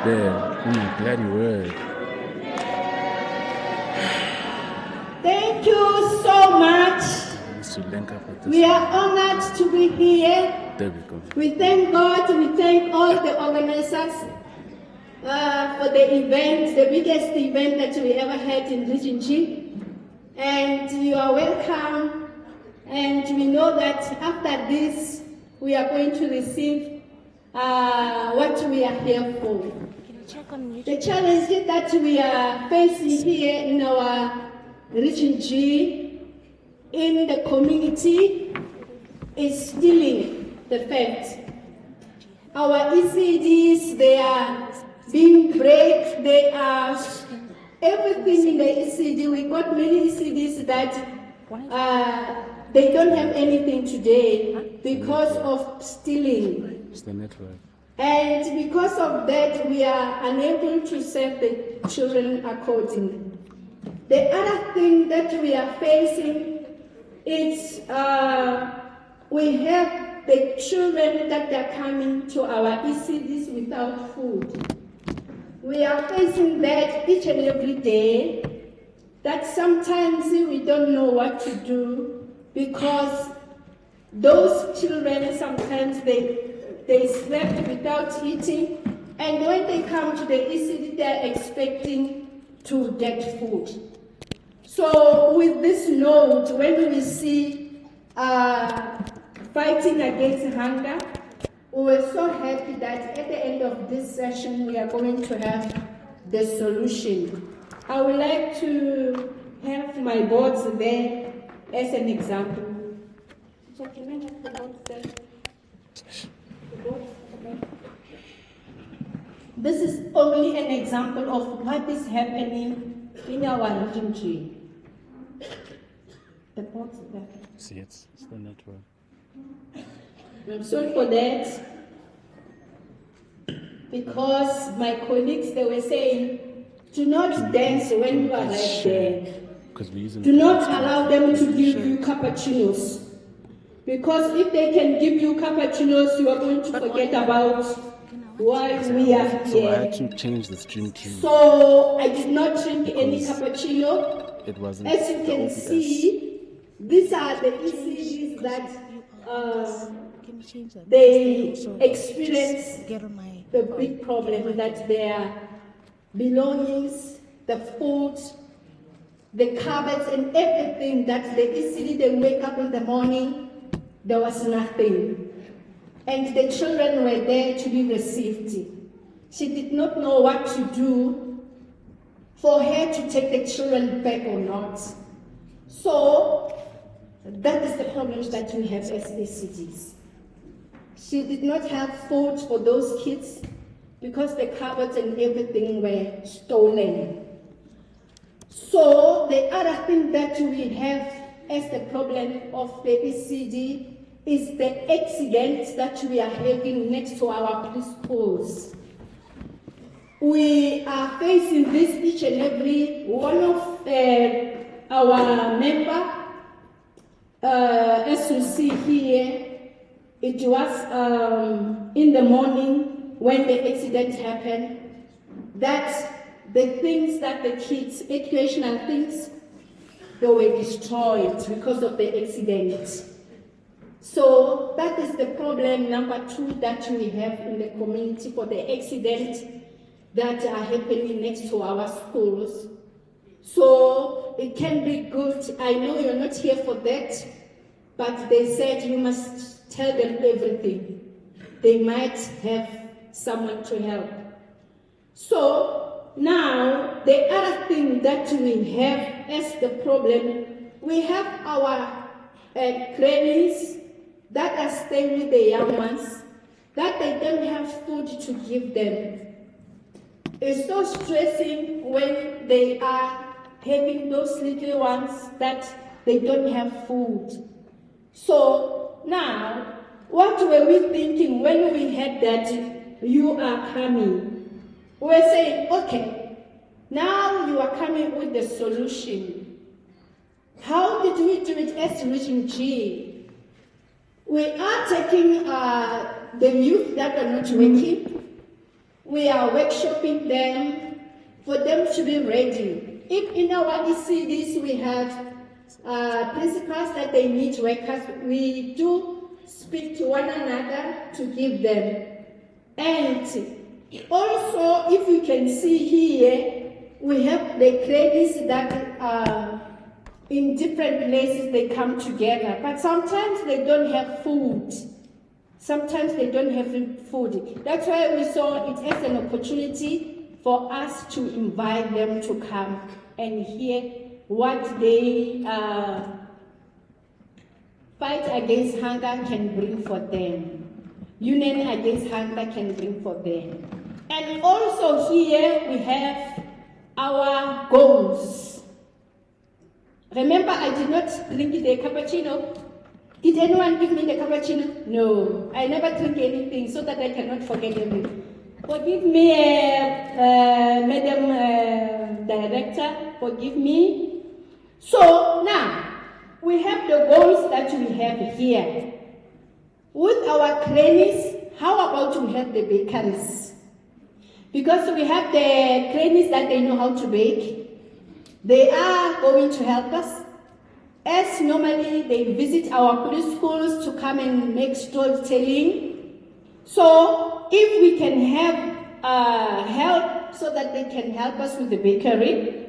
There, glad you were. Thank you so much. To link up with this. We are honored to be here. There we go. We thank God, we thank all the organizers for the event, the biggest event that we ever had in Region G. And you are welcome. And we know that after this, we are going to receive what we are here for. The challenge that we are facing here in our Region G, in the community, is stealing the fact. Our ECDs, they are being break, they are everything in the ECD. We got many ECDs that they don't have anything today because of stealing. It's the network. And because of that, we are unable to serve the children accordingly. The other thing that we are facing is we have the children that are coming to our ECDs without food. We are facing that each and every day, that sometimes we don't know what to do because those children sometimes they slept without eating, and when they come to the ECD, they're expecting to get food. So with this note, when we see fighting against hunger, we were so happy that at the end of this session, we are going to have the solution. I would like to have my boards there as an example. So can I have the boards there? This is only an example of what is happening in our Region G. The boards there. See, it's the network. I'm sorry for that, because my colleagues, they were saying, do not dance when you are right there. Do not allow them to give you cappuccinos. Because if they can give you cappuccinos, you are going to forget about why we are here. So I had to change the stream to. So I did not drink any cappuccino. It wasn't. As you can see, these are the ECGs that they experience the big problem that their belongings, the food, the cupboards and everything that the ECD, they wake up in the morning, there was nothing. And the children were there to be received. She did not know what to do for her to take the children back or not. So that is the problems that we have as ECDs. She did not have food for those kids because the cupboards and everything were stolen. So the other thing that we have as the problem of the ECD is the accidents that we are having next to our preschools. We are facing this each and every one of our members. As you see here, it was in the morning when the accident happened that the things that the kids, educational things, they were destroyed because of the accident. So that is the problem number 2 that we have in the community for the accidents that are happening next to our schools. So it can be good. I know you're not here for that, but they said you must tell them everything. They might have someone to help. So now the other thing that we have as the problem, we have our grannies that are staying with the young ones, that they don't have food to give them. It's so stressing when they are having those little ones that they don't have food. So now, what were we thinking when we heard that you are coming? We were saying, okay, now you are coming with the solution. How did we do it as Region G? We are taking the youth that are not working, we are workshopping them for them to be ready. If in our ECDs we have principals that they need workers, we do speak to one another to give them. And also, if you can see here, we have the credits that in different places they come together, but sometimes they don't have food. Sometimes they don't have food. That's why we saw it as an opportunity for us to invite them to come and hear what they fight against hunger can bring for them. Union against hunger can bring for them. And also here we have our goals. Remember, I did not drink the cappuccino. Did anyone give me the cappuccino? No, I never drink anything so that I cannot forget everything. Forgive me, Madam Director, forgive me. So now, we have the goals that we have here. With our crannies, how about we have the bakeries? Because we have the crannies that they know how to bake. They are going to help us. As normally they visit our preschools to come and make storytelling. So if we can have help so that they can help us with the bakery,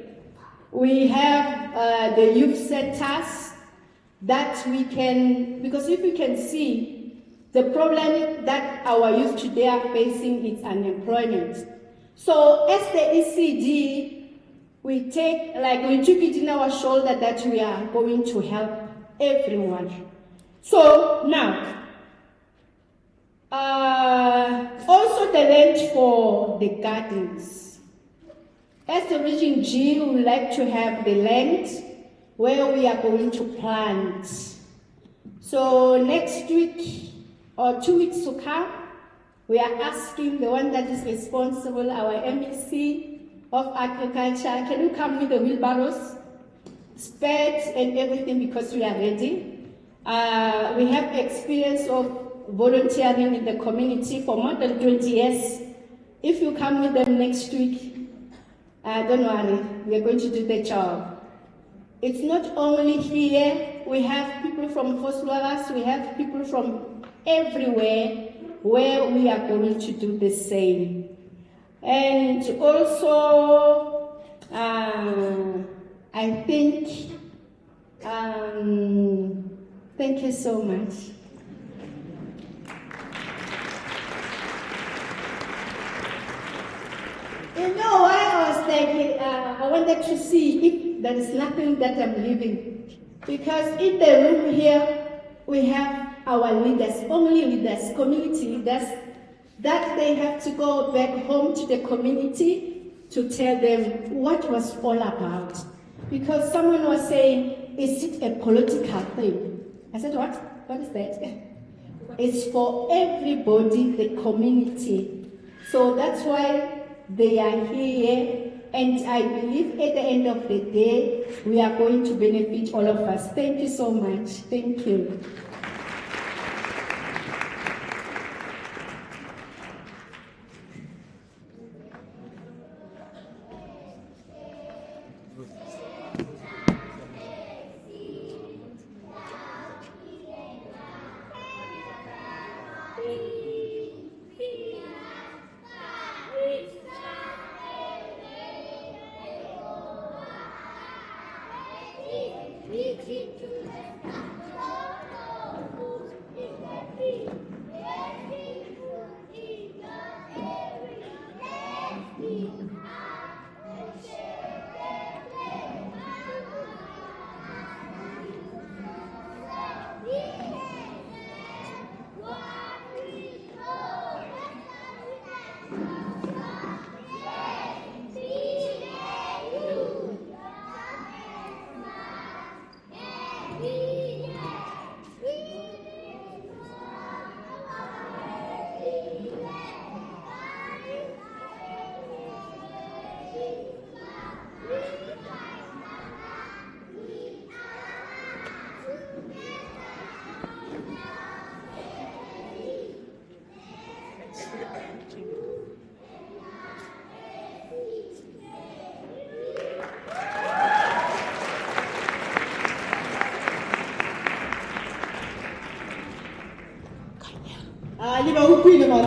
we have the youth centers that we can, because if we can see the problem that our youth today are facing is unemployment. So as the ECD, we took it in our shoulder that we are going to help everyone. So now, also the land for the gardens. As the Region G, we would like to have the land where we are going to plant. So next week or 2 weeks to come, we are asking the one that is responsible, our MEC of Agriculture, can you come with the wheelbarrows, spades and everything because we are ready. We have experience of volunteering in the community for more than 20 years. If you come with them next week, don't worry, we are going to do the job. It's not only here, we have people from Fosluaras, we have people from everywhere where we are going to do the same. And also, I think, thank you so much. You know, I was thinking, I wanted to see if there is nothing that I'm leaving. Because in the room here, we have our leaders, only leaders, community leaders, that they have to go back home to the community to tell them what was all about. Because someone was saying, is it a political thing? I said, what? What is that? It's for everybody, the community. So that's why they are here, and I believe at the end of the day, we are going to benefit all of us. Thank you so much. Thank you.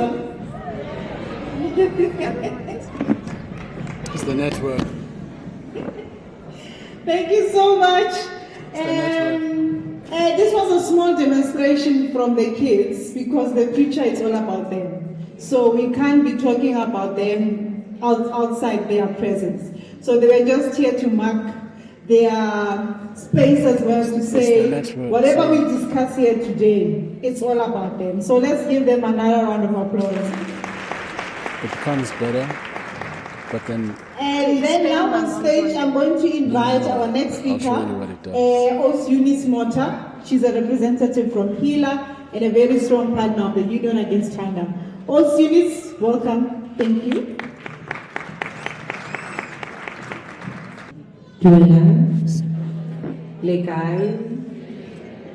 on. It's the network. Thank you so much. This was a small demonstration from the kids because the future is all about them. So we can't be talking about them outside their presence. So they were just here to mark their space as well to say whatever we discuss here today, it's all about them. So let's give them another round of applause. It becomes better, but then... And then now on stage, I'm going to invite our next speaker, Eunice Mota. She's a representative from HELA and a very strong partner of the Union Against Hunger. Eunice, welcome. Thank you. Lekai,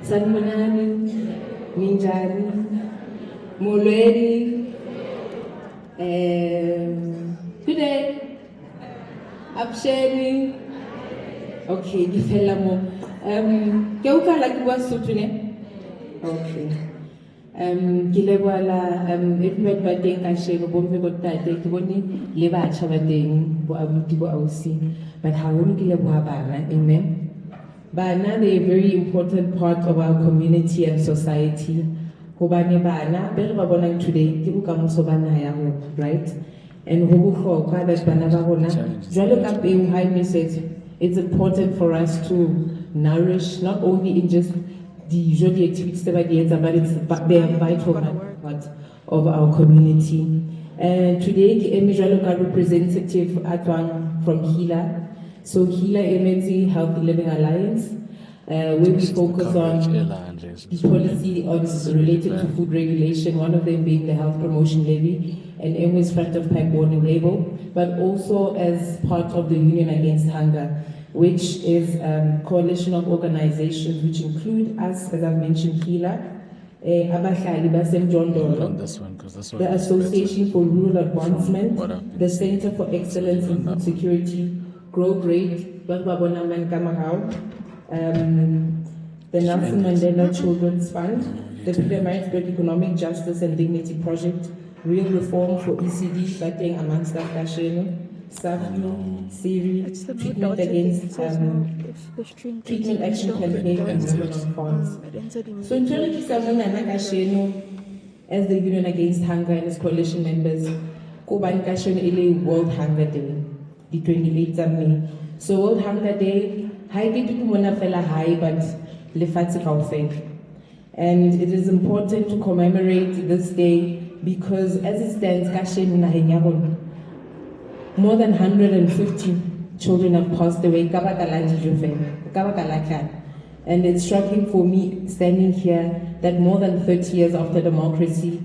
Sanmanani, Minjani, Mulweri, good day, Absheri. Okay, di fela mo. Ke utlwa la ke bua Sotho ne? Okay. Ke lebohela everybody ba teng ka shebo bo mme bo tate ke bone le batjha ba teng bo abuti bo ausi, but haholo ke leboha bana. Amen. Bana, they're a very important part of our community and society. Hobane bana be re ba bonang today ke bokamoso ba naha ya rona, right? And ho bohlokwa that bana ba rona jwalo ka peo ha e it's important for us to nourish not only in just the usual activities that they are vital part of our community. And today I'm a representative from HELA. So HELA MNZ Healthy Living Alliance, where we focus on the policy related to food regulation, one of them being the health promotion levy and MW's front of pack warning label, but also as part of the Union Against Hunger, which is a coalition of organizations which include us, as I've mentioned, HELA, the Association for Rural Advancement, the Center for Excellence in Food Security, Grow Great, the Nelson Mandela Children's Fund, the Peter Economic Justice and Dignity Project, Real Reform for ECD, Fighting Amongst Africa, SAFU, SIRI, Treatment Against Treatment Action Campaign and Women on Farms. So in 2027, as the Union Against Hunger and its coalition members, World Hunger Day, the 28th of May. So World Hunger Day, but and it is important to commemorate this day because as it stands, more than 150 children have passed away. And it's shocking for me standing here that more than 30 years after democracy,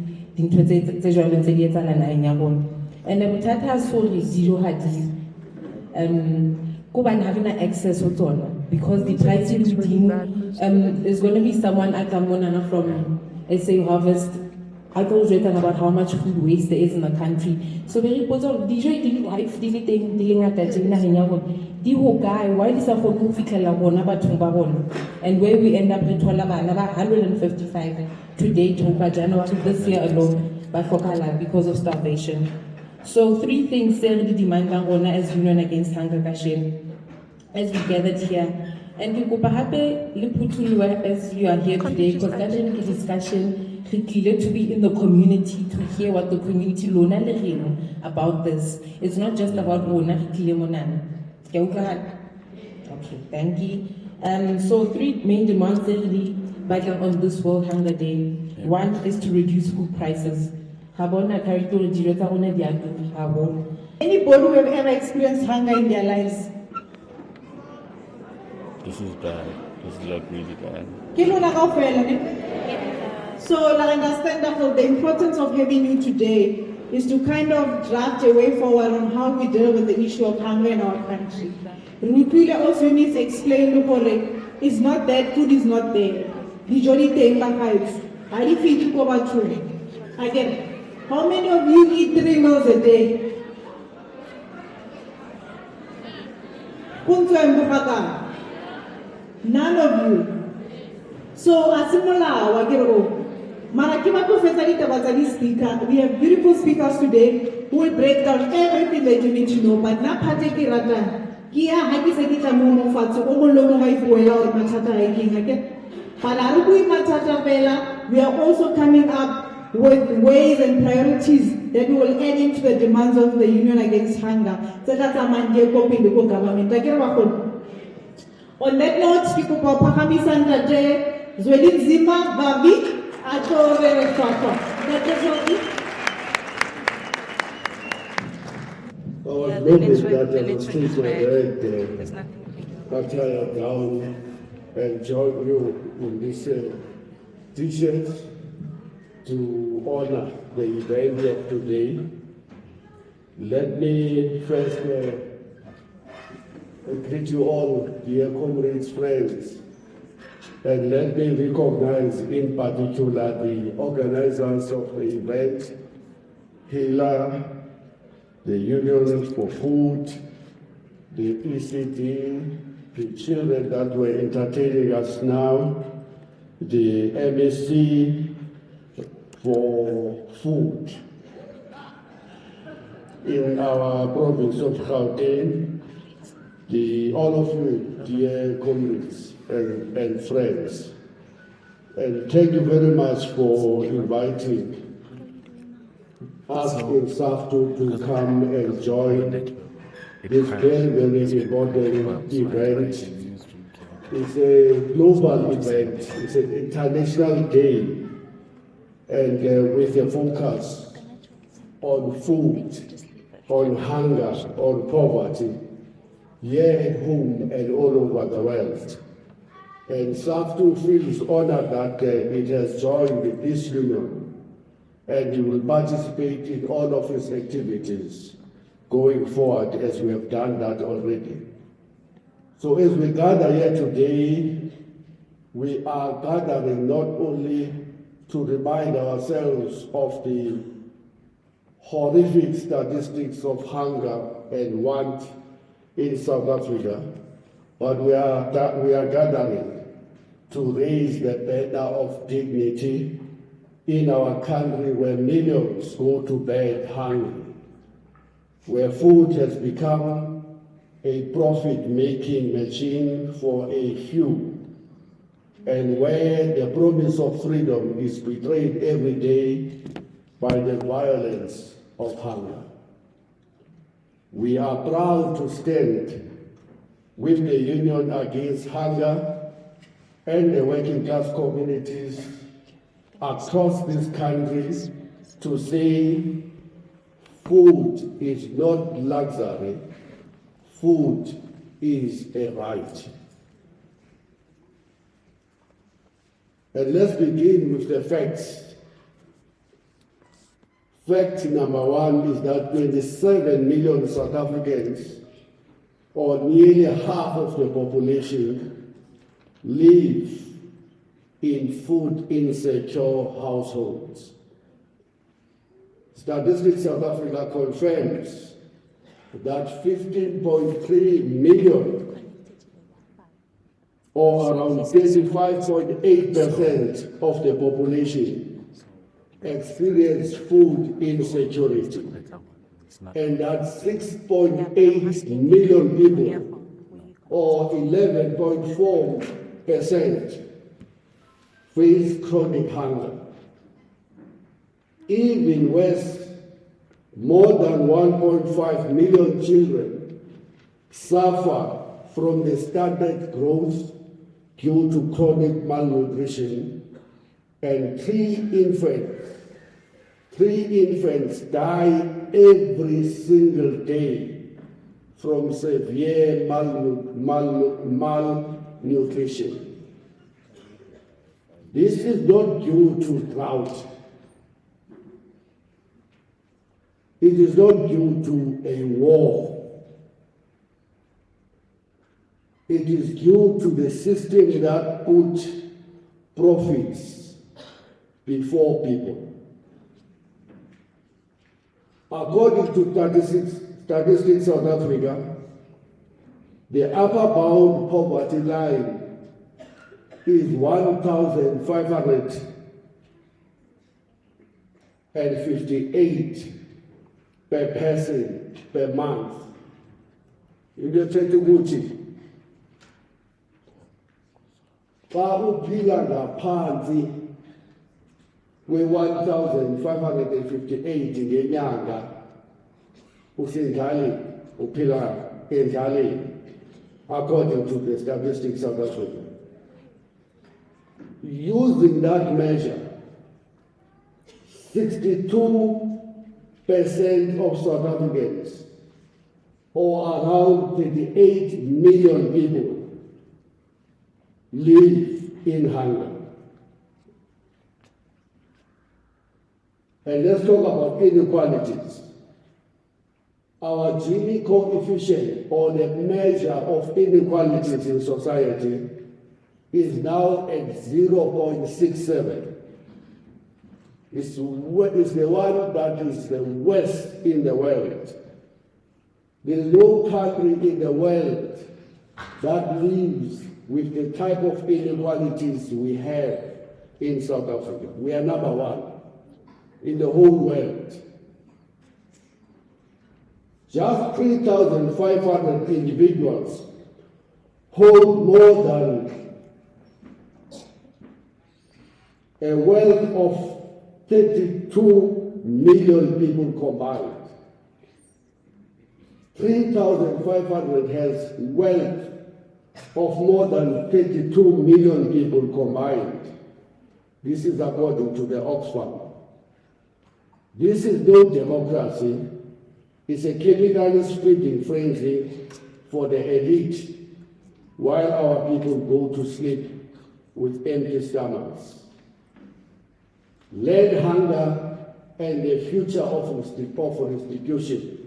and having access to because the pricing there's going to be someone at Kamonana from SA Harvest. I told you about how much food waste there is in the country. So very important. DJ life dealing at that guy, why is a and where we end up with 155 today to January this year alone by Fokala because of starvation. So three things really demand as Union Against Hunger as we gathered here. And as you are here today, because that is a discussion to be in the community, to hear what the community about this. It's not just about okay, thank you. So three main demands really on this World Hunger Day. One is to reduce food prices. Anybody who have ever experienced hunger in their lives? This is bad. This is like really bad. So I understand that the importance of having you today is to kind of draft a way forward on how we deal with the issue of hunger in our country. Rupila also needs to explain it's not that food is not there. Again, how many of you eat 3 meals a day? None of you. So, asimula, Mara kima to fetsa ditaba tsa di-speaker. We have beautiful speakers today who will break down everything that you need to know. But na phate ke rata ke ya ha ke se ke tla mo fatshe o mo lo mo ga ipuela hore mathata a eng ake. But ha re bue mathata fela, we are also coming up with ways and priorities that we will add into the demands of the Union Against Hunger. Tse tla tsamayang di ko pele ko government. Akere ba kgona. On that note, ke kopa phakamisa ntate Zwelinzima Babi a tlo re hlwahlwa. Ntate Zwi. I was noticed that the streets were red after I down and join you in this t-shirt to honor the event of today. Let me first greet you all, dear comrades, friends, and let me recognize in particular the organizers of the event, HELA, the Union for Food, the ECD, the children that were entertaining us now, the MSC for food in our province of Gauteng, all of you, dear comrades and friends, and thank you very much for inviting us in SAFTU to come and join this very, very important event. It's a global event, it's an international day, and with a focus on food, on hunger, on poverty, here at home and all over the world. And SAFTU feels honored that it has joined this union, and it will participate in all of its activities going forward, as we have done that already. So as we gather here today, we are gathering not only to remind ourselves of the horrific statistics of hunger and want in South Africa, but we are gathering to raise the banner of dignity in our country, where millions go to bed hungry, where food has become a profit-making machine for a few, and where the promise of freedom is betrayed every day by the violence of hunger. We are proud to stand with the Union Against Hunger and the working class communities across this country to say food is not luxury, food is a right. And let's begin with the facts. Fact number one is that 27 million South Africans, or nearly half of the population, live in food insecure households. Statistics South Africa confirms that 15.3 million, or around 35.8% of the population, experience food insecurity, and that 6.8 million people, or 11.4%, face chronic hunger. Even worse, more than 1.5 million children suffer from the stunted growth due to chronic malnutrition, and three infants die every single day from severe malnutrition. This is not due to drought. It is not due to a war. It is due to the system that put profits before people. According to statistics South Africa, the upper bound poverty line is 1,500 per person per month. Into ethetha ukuthi xa uphila ngaphansi kwe-1,558 ngenyanga usendlaleni, uphila endlaleni, according to the Statistics South Africa. Using that measure, 62% of South Africans, or around 38 million people, live in hunger. And let's talk about inequalities. Our Gini coefficient, or the measure of inequalities in society, is now at 0.67. It's the one that is the worst in the world. There is no country in the world that lives with the type of inequalities we have in South Africa. We are number one in the whole world. Just 3,500 individuals hold more than a wealth of 32 million people combined. 3,500 has wealth of more than 32 million people combined. This is according to the Oxfam. This is no democracy. It's a capitalist feeding frenzy for the elite, while our people go to sleep with empty stomachs. Land hunger and the future of restitution.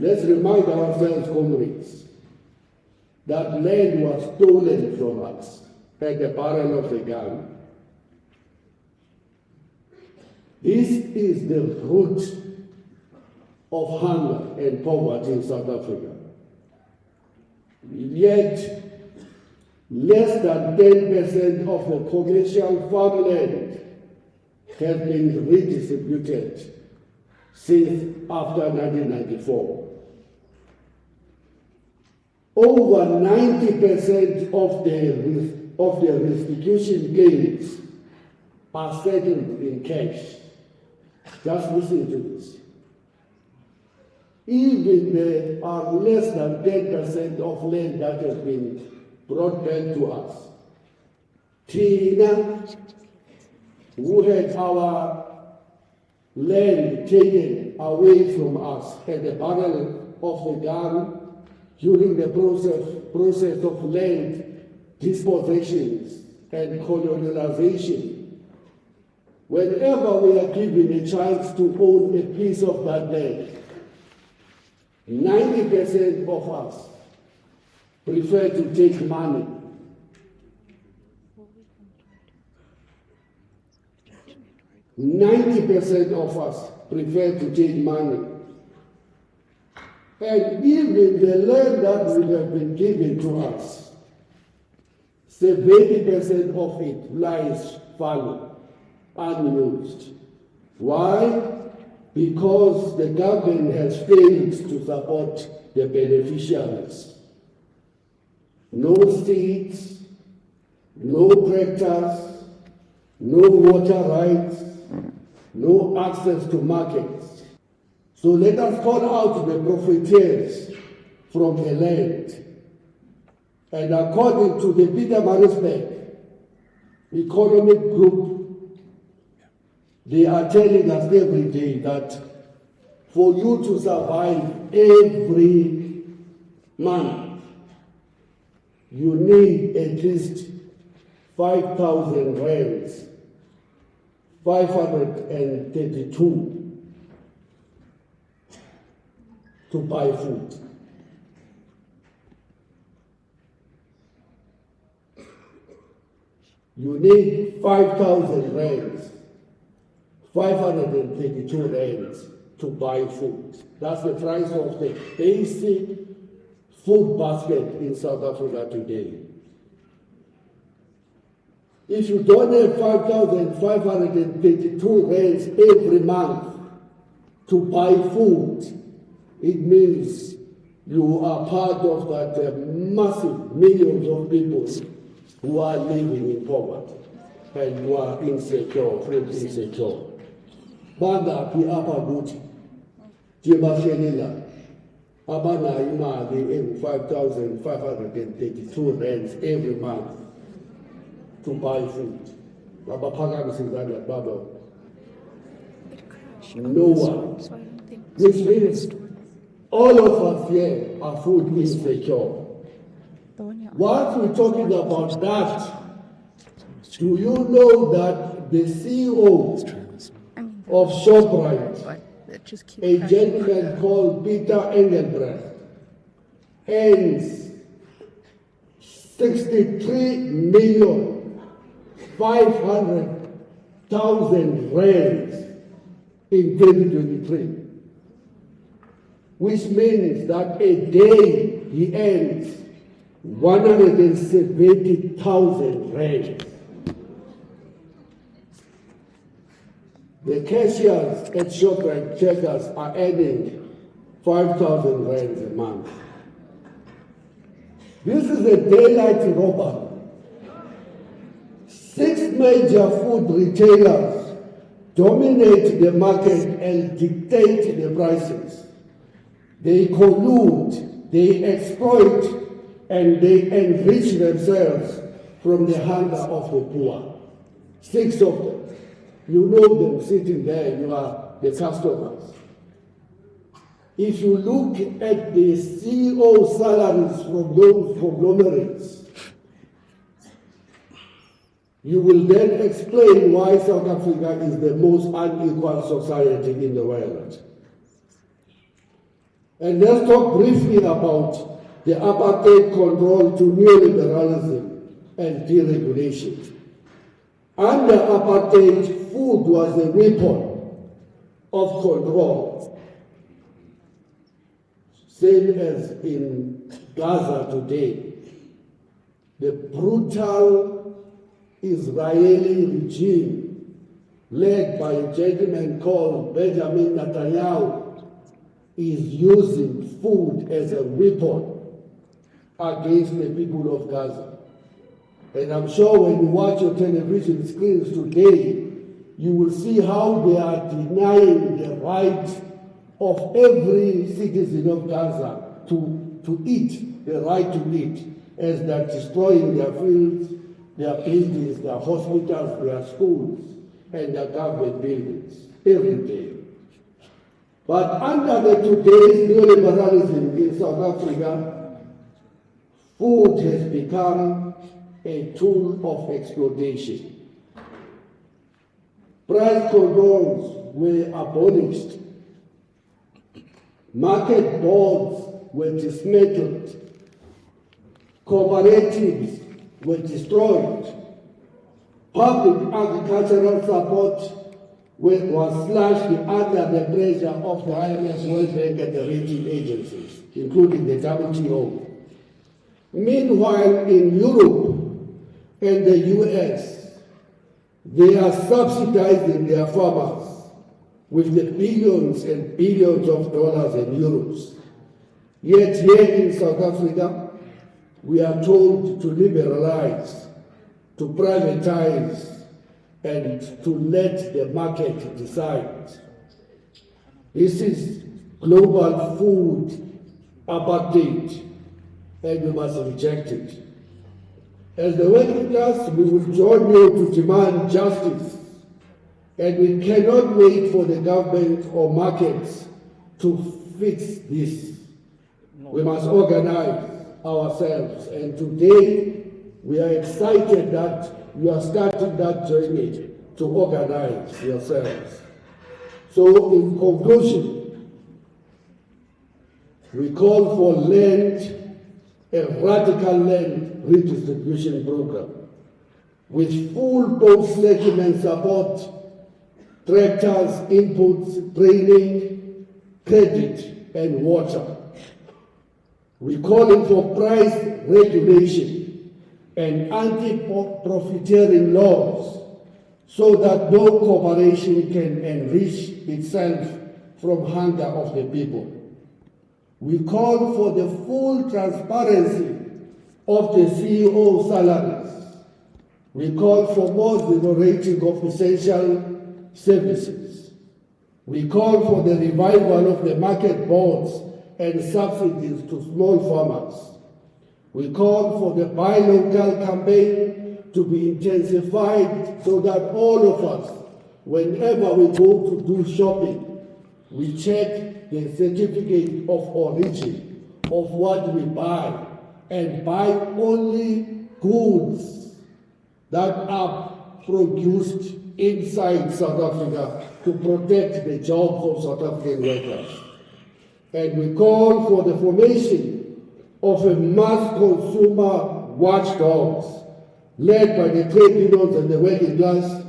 Let's remind ourselves, comrades, that land was stolen from us at the barrel of the gun. This is the root of hunger and poverty in South Africa. Yet, less than 10% of the commercial farmland has been redistributed since after 1994. Over 90% of the restitution gains are settled in cash. Just listen to this. Even there are less than 10% of land that has been brought back to us. Tina, who had our land taken away from us at the barrel of the gun during the process of land dispossessions and colonialization. Whenever we are given a chance to own a piece of that land, 90% of us prefer to take money. %90 of us prefer to take money. And even the land that will have been given to us, 70% of it lies fallow, unused. Why? Because the government has failed to support the beneficiaries. No seeds, no tractors, no water rights, no access to markets. So let us call out the profiteers from the land. And according to the Pietermaritzburg Economic Group, they are telling us every day that for you to survive every month, you need at least 5,000 rands, 532, to buy food. You need 5,000 rands, 532 rands to buy food. That's the price of the basic food basket in South Africa today. If you don't have 5,532 rands every month to buy food, it means you are part of that massive millions of people who are living in poverty and who are insecure, food insecure. Bangaphi abakuthi tibahlelila abanayo imali engu-5,532 rands every month to buy food. Abaphakamise izandla baba. No one. Which means all of us here are food insecure. Once we're talking about that, do you know that the CEO of ShopRite, a gentleman called Peter Engelbrecht, earns 63,500,000 rands in 2023, which means that a day he earns 170,000 rands. The cashiers at ShopRite checkers are earning 5,000 rands a month. This is a daylight robbery. 6 major food retailers dominate the market and dictate the prices. They collude, they exploit, and they enrich themselves from the hunger of the poor. 6 of them. You know them sitting there, you are the customers. If you look at the CEO salaries from those conglomerates, you will then explain why South Africa is the most unequal society in the world. And let's talk briefly about the apartheid control to neoliberalism and deregulation. Under apartheid, food was a weapon of control. Same as in Gaza today. The brutal Israeli regime, led by a gentleman called Benjamin Netanyahu, is using food as a weapon against the people of Gaza. And I'm sure when you watch your television screens today, you will see how they are denying the right of every citizen of Gaza to eat, the right to eat, as they're destroying their fields, their buildings, their hospitals, their schools, and their government buildings every day. But under the today's neoliberalism in South Africa, food has become a tool of exploitation. Price controls were abolished. Market boards were dismantled. Cooperatives were destroyed. Public agricultural support was slashed under the pressure of the IMF, World Bank, and the rating agencies, including the WTO. Meanwhile, in Europe and the US, they are subsidizing their farmers with the billions and billions of dollars and euros. Yet here in South Africa, we are told to liberalize, to privatize, and to let the market decide. This is global food apartheid, and we must reject it. As the working class, we will join you to demand justice, and we cannot wait for the government or markets to fix this. We must organize ourselves, and today we are excited that you are starting that journey to organize yourselves. So in conclusion, we call for a radical land redistribution program with full post-settlement support, tractors, inputs, training, credit, and water. We're calling for price regulation and anti-profiteering laws so that no corporation can enrich itself from hunger of the people. We call for the full transparency of the CEO salaries. We call for more zero rating of essential services. We call for the revival of the market boards and subsidies to small farmers. We call for the buy local campaign to be intensified so that all of us, whenever we go to do shopping, we check the certificate of origin of what we buy and buy only goods that are produced inside South Africa to protect the jobs of South African workers. And we call for the formation of a mass consumer watchdogs led by the trade unions and the working class,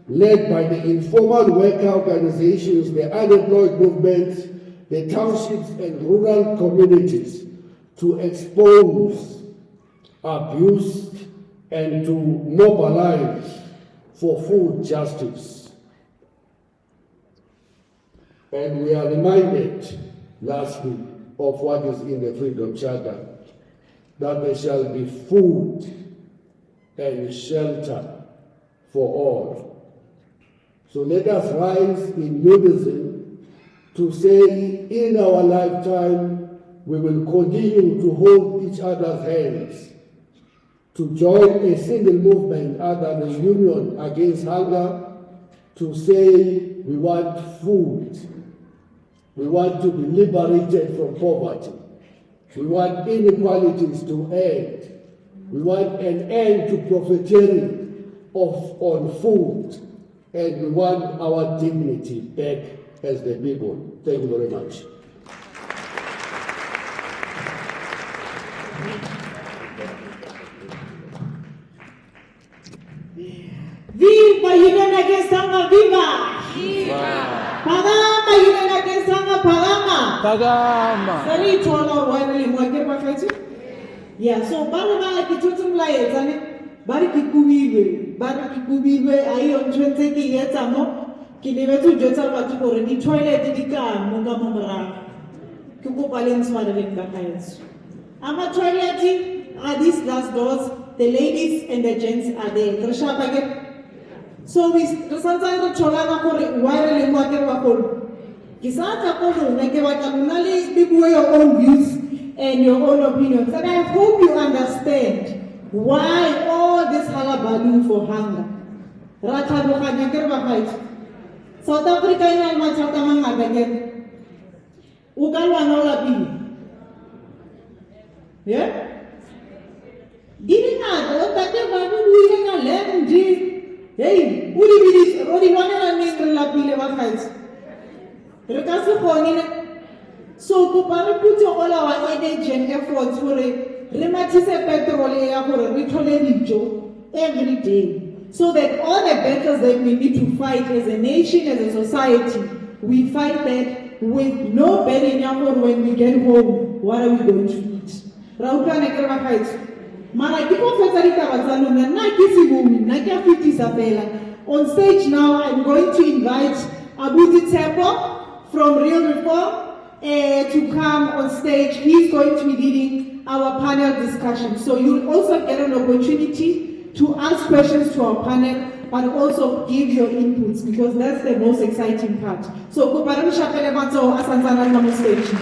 led by the informal worker organizations, the unemployed movements, the townships and rural communities, to expose abuse and to mobilize for food justice. And we are reminded, lastly, of what is in the Freedom Charter, that there shall be food and shelter for all. So let us rise in unison to say in our lifetime we will continue to hold each other's hands, to join a single movement under the Union Against Hunger, to say we want food. We want to be liberated from poverty. We want inequalities to end. We want an end to profiteering on food. And we want our dignity back as the people. Thank you very much. Viva Union Against Hunger, viva! Viva! Pagama Union Against Hunger, pagama! Pagama! Sorry, Tola, why will you want to Yeah, so Barama, the Tutum Lions, Bariki Kubiwe, I on 20 years, Kinevetu Jota Batu, the toilet, the car, Mungamara, Kuku Palins, Madarin Bahayas. Ama toilet are these glass doors, the ladies and the gents are there. So we sometimes cholana kore wire lengwake wakol. Kisata kono nekewatanunali people your own views and your own opinions. And I hope you understand why all this halabaloo for hunger. Ratabukhanya kerba South Africa ina machata mangabeke. Ukalwa nola pili. Yeah? Gini nga tate babu uile nga lendi. Hey, uri wana na ningre la pile wa fight. Rekasu khoni so ko para put all our energy and efforts for rematise petrol ya gore we thole dijo every day, so that all the battles that we need to fight as a nation, as a society, we fight that with no burden when we get home. What are we going to eat? Rauka nekrema fight. Mara kiko fetarika wazaluna na kisi bumi na kia fiti sapela. On stage now, I'm going to invite Abuti Tempo from Real Reform to come on stage. He's going to be leading our panel discussion. So you'll also get an opportunity to ask questions to our panel, but also give your inputs, because that's the most exciting part. So Kuparam Shapele Mato Asanzana on stage.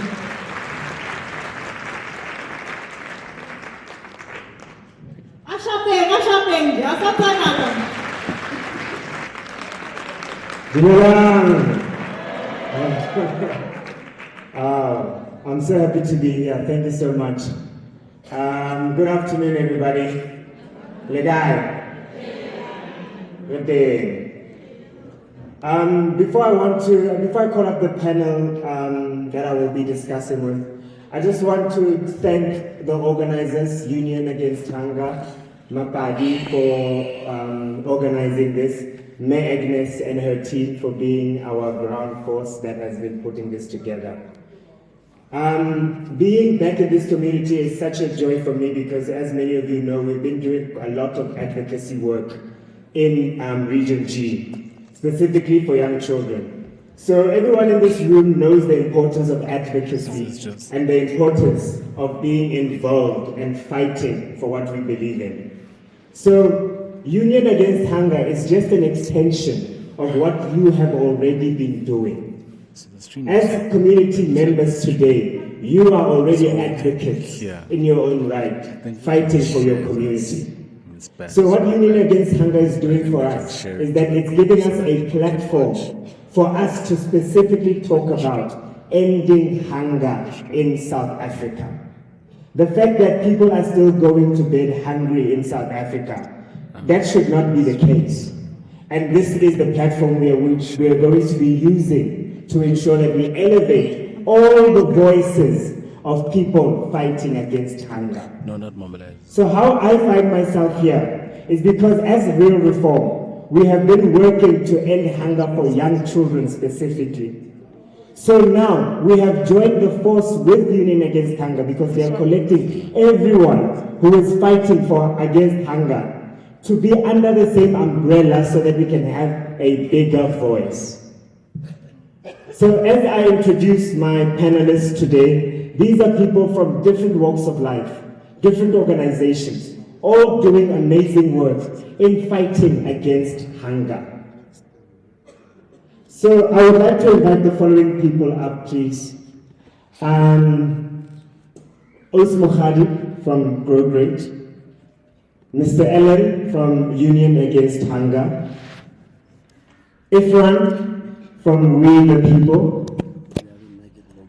I'm so happy to be here. Thank you so much. Good afternoon, everybody. Legai. Good day. Before I call up the panel that I will be discussing with, I just want to thank the organizers, Union Against Hunger, Mapadi, for organizing this, May Agnes and her team for being our ground force that has been putting this together. Being back in this community is such a joy for me because, as many of you know, we've been doing a lot of advocacy work in Region G, specifically for young children. So everyone in this room knows the importance of advocacy and the importance of being involved and fighting for what we believe in. So Union Against Hunger is just an extension of what you have already been doing. As community members today, you are already advocates in your own right, fighting for your community. So what Union Against Hunger is doing for us is that it's giving us a platform for us to specifically talk about ending hunger in South Africa. The fact that people are still going to bed hungry in South Africa, that should not be the case. And this is the platform which we are going to be using to ensure that we elevate all the voices of people fighting against hunger. No, not mobilize. So how I find myself here is because as Real Reform, we have been working to end hunger for young children specifically. So now we have joined the force with Union Against Hunger because they are collecting everyone who is fighting against hunger to be under the same umbrella so that we can have a bigger voice. So as I introduce my panelists today, these are people from different walks of life, different organizations, all doing amazing work in fighting against hunger. So I would like to invite the following people up, please. Osmo Khadi from Grow Great, Mr. Ellen from Union Against Hunger, Ifran from We the People,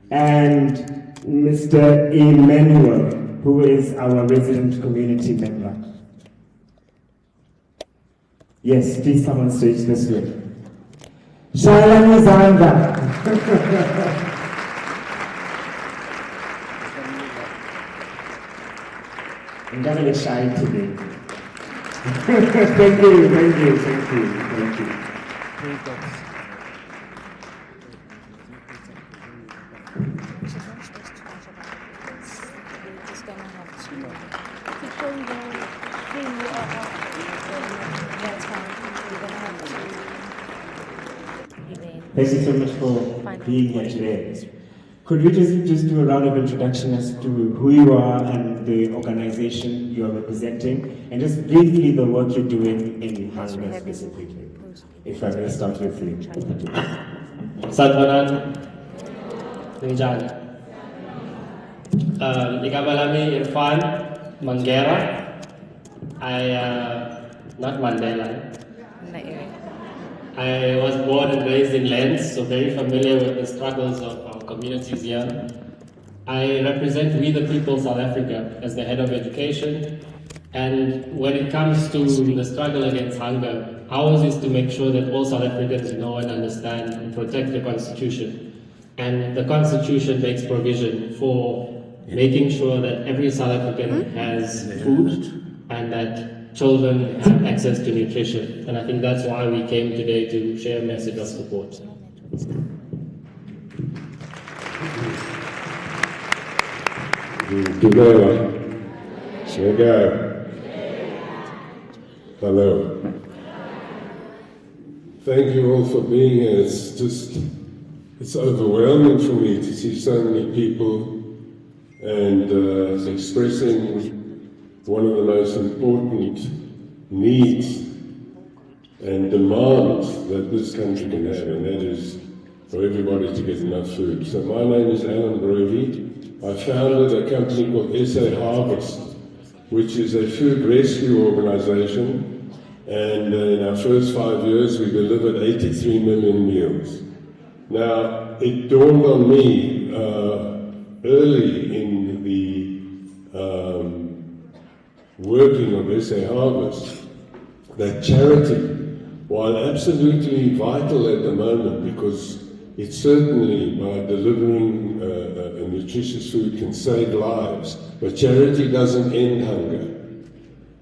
and Mr. Emmanuel, who is our resident community member. Yes, please come on stage this way. Shalom Zanda. I'm going to be shy today. Thank you, thank you, thank you, thank you. Thank you so much for being here today. Could we just do a round of introduction as to who you are and the organization you are representing, and just briefly the work you're doing in hunger specifically? If I may start with you. Salvanan, Ninjan. Ikabalami Irfan Mangera. Not Mandela. I was born and raised in Lens, so very familiar with the struggles of our communities here. I represent We the People South Africa as the head of education, and when it comes to the struggle against hunger, ours is to make sure that all South Africans know and understand and protect the Constitution. And the Constitution makes provision for making sure that every South African has food and that children have access to nutrition. And I think that's why we came today to share a message of support. Hello. Thank you all for being here. It's overwhelming for me to see so many people and expressing one of the most important needs and demands that this country can have, and that is for everybody to get enough food. So my name is Alan Brovey. I founded a company called SA Harvest, which is a food rescue organization, and in our first 5 years we delivered 83 million meals. Now, it dawned on me early in the working of SA Harvest that charity, while absolutely vital at the moment, because it certainly, by delivering a nutritious food, can save lives, but charity doesn't end hunger.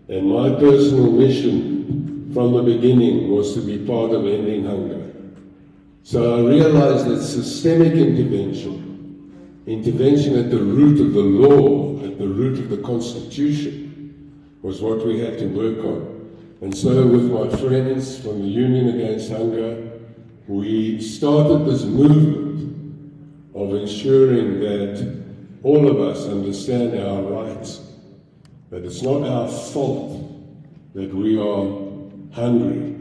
And my personal mission from the beginning was to be part of ending hunger. So I realized that systemic intervention intervention at the root of the law, at the root of the Constitution, was what we had to work on. And so with my friends from the Union Against Hunger, we started this movement of ensuring that all of us understand our rights, that it's not our fault that we are hungry,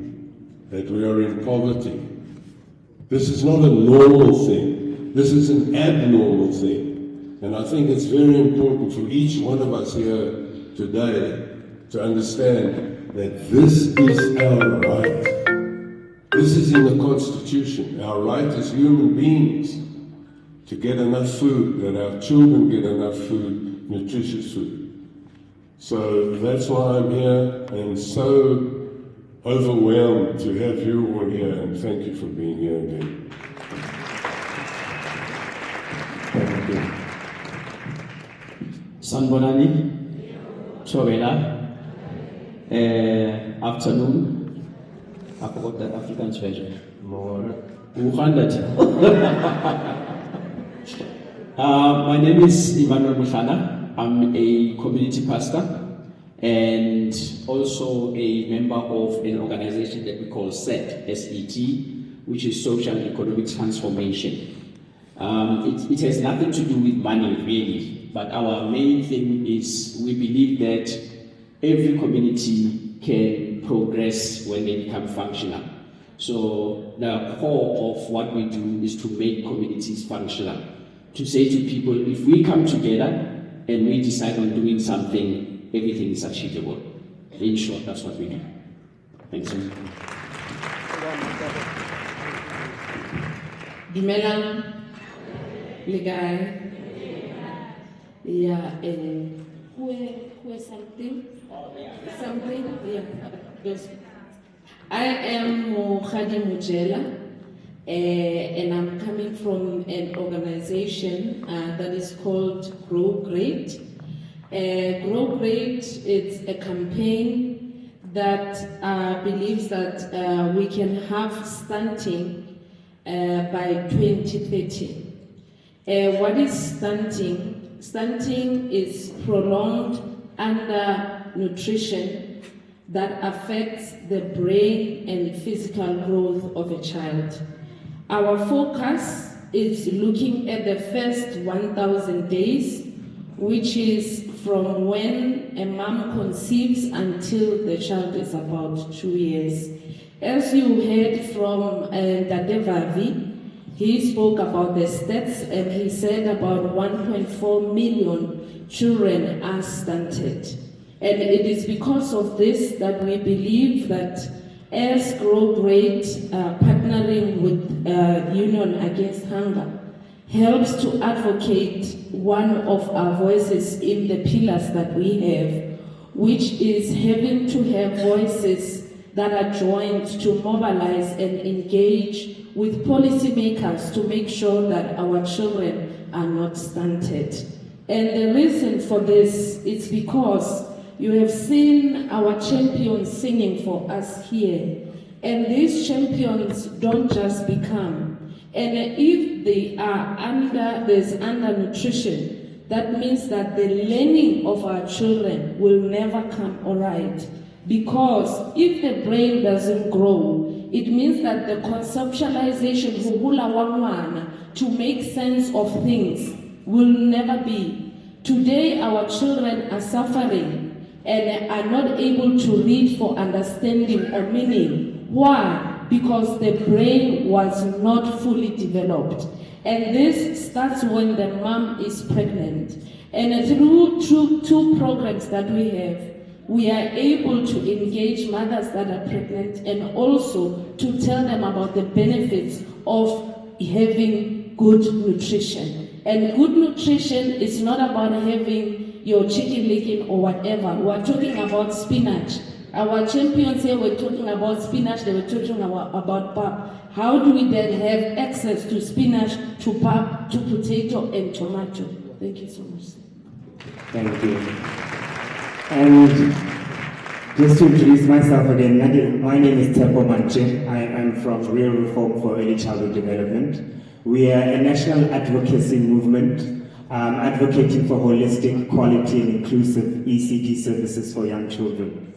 that we are in poverty. This is not a normal thing. This is an abnormal thing. And I think it's very important for each one of us here today to understand that this is our right. This is in the Constitution, our right as human beings to get enough food, that our children get enough food, nutritious food. So that's why I'm here and so overwhelmed to have you all here, and thank you for being here again. Thank you. Sanbonani, Chowela, afternoon. I forgot the Afrikaans version. More. My name is Emmanuel Mushana. I'm a community pastor and also a member of an organization that we call SET, S-E-T, which is Social and Economic Transformation. It has nothing to do with money, really, but our main thing is we believe that every community can progress when they become functional. So the core of what we do is to make communities functional, to say to people, if we come together and we decide on doing something, everything is achievable. In short, that's what we do. Thanks. Dumelang, legal. Yeah, who something? Something? Yeah. Yes. I am Khadi Mujela, and I'm coming from an organization that is called Grow Great. Grow Great is a campaign that believes that we can have stunting by 2030. What is stunting? Stunting is prolonged undernutrition that affects the brain and physical growth of a child. Our focus is looking at the first 1,000 days, which is from when a mom conceives until the child is about 2 years. As you heard from Dade Vavi, he spoke about the stats and he said about 1.4 million children are stunted. And it is because of this that we believe that as Grow Great, partnering with Union Against Hunger, helps to advocate one of our voices in the pillars that we have, which is having to have voices that are joined to mobilize and engage with policymakers to make sure that our children are not stunted. And the reason for this is because you have seen our champions singing for us here. And these champions don't just become. And if they are there's undernutrition, that means that the learning of our children will never come all right. Because if the brain doesn't grow, it means that the conceptualization to make sense of things will never be. Today our children are suffering and are not able to read for understanding or meaning. Why? Because the brain was not fully developed. And this starts when the mom is pregnant. And through two programs that we have, we are able to engage mothers that are pregnant and also to tell them about the benefits of having good nutrition. And good nutrition is not about having your chicken licking or whatever. We're talking about spinach. Our champions here were talking about spinach, they were talking about pap. How do we then have access to spinach, to pap, to potato and tomato? Thank you so much. Thank you. And just to introduce myself again, my name is Tepo Manche. I am from Real Reform for Early Childhood Development. We are a national advocacy movement advocating for holistic, quality, and inclusive ECD services for young children.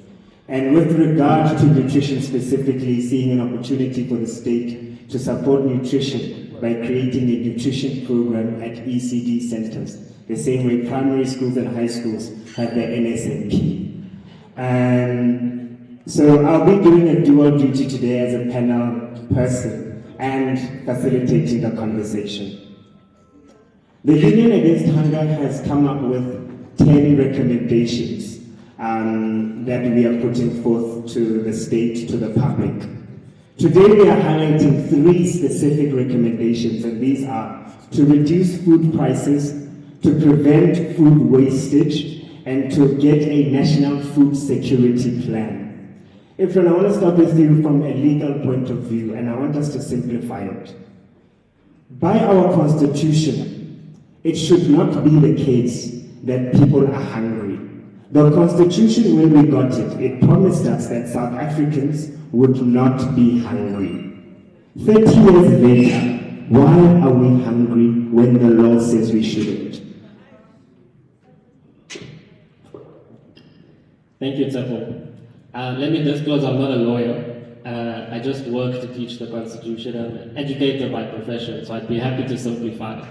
And with regard to nutrition specifically, seeing an opportunity for the state to support nutrition by creating a nutrition program at ECD centers, the same way primary schools and high schools have their NSNP. So I'll be doing a dual duty today as a panel person and facilitating the conversation. The Union Against Hunger has come up with 10 recommendations that we are putting forth to the state, to the public. Today we are highlighting 3 specific recommendations, and these are to reduce food prices, to prevent food wastage, and to get a national food security plan. Efren, I want to start with you from a legal point of view, and I want us to simplify it. By our constitution, it should not be the case that people are hungry. The constitution, when we got it, it promised us that South Africans would not be hungry. 30 years later, why are we hungry when the law says we shouldn't? Thank you, Tsepo. Let me disclose I'm not a lawyer. I just work to teach the Constitution. I'm an educator by profession, so I'd be happy to simplify it.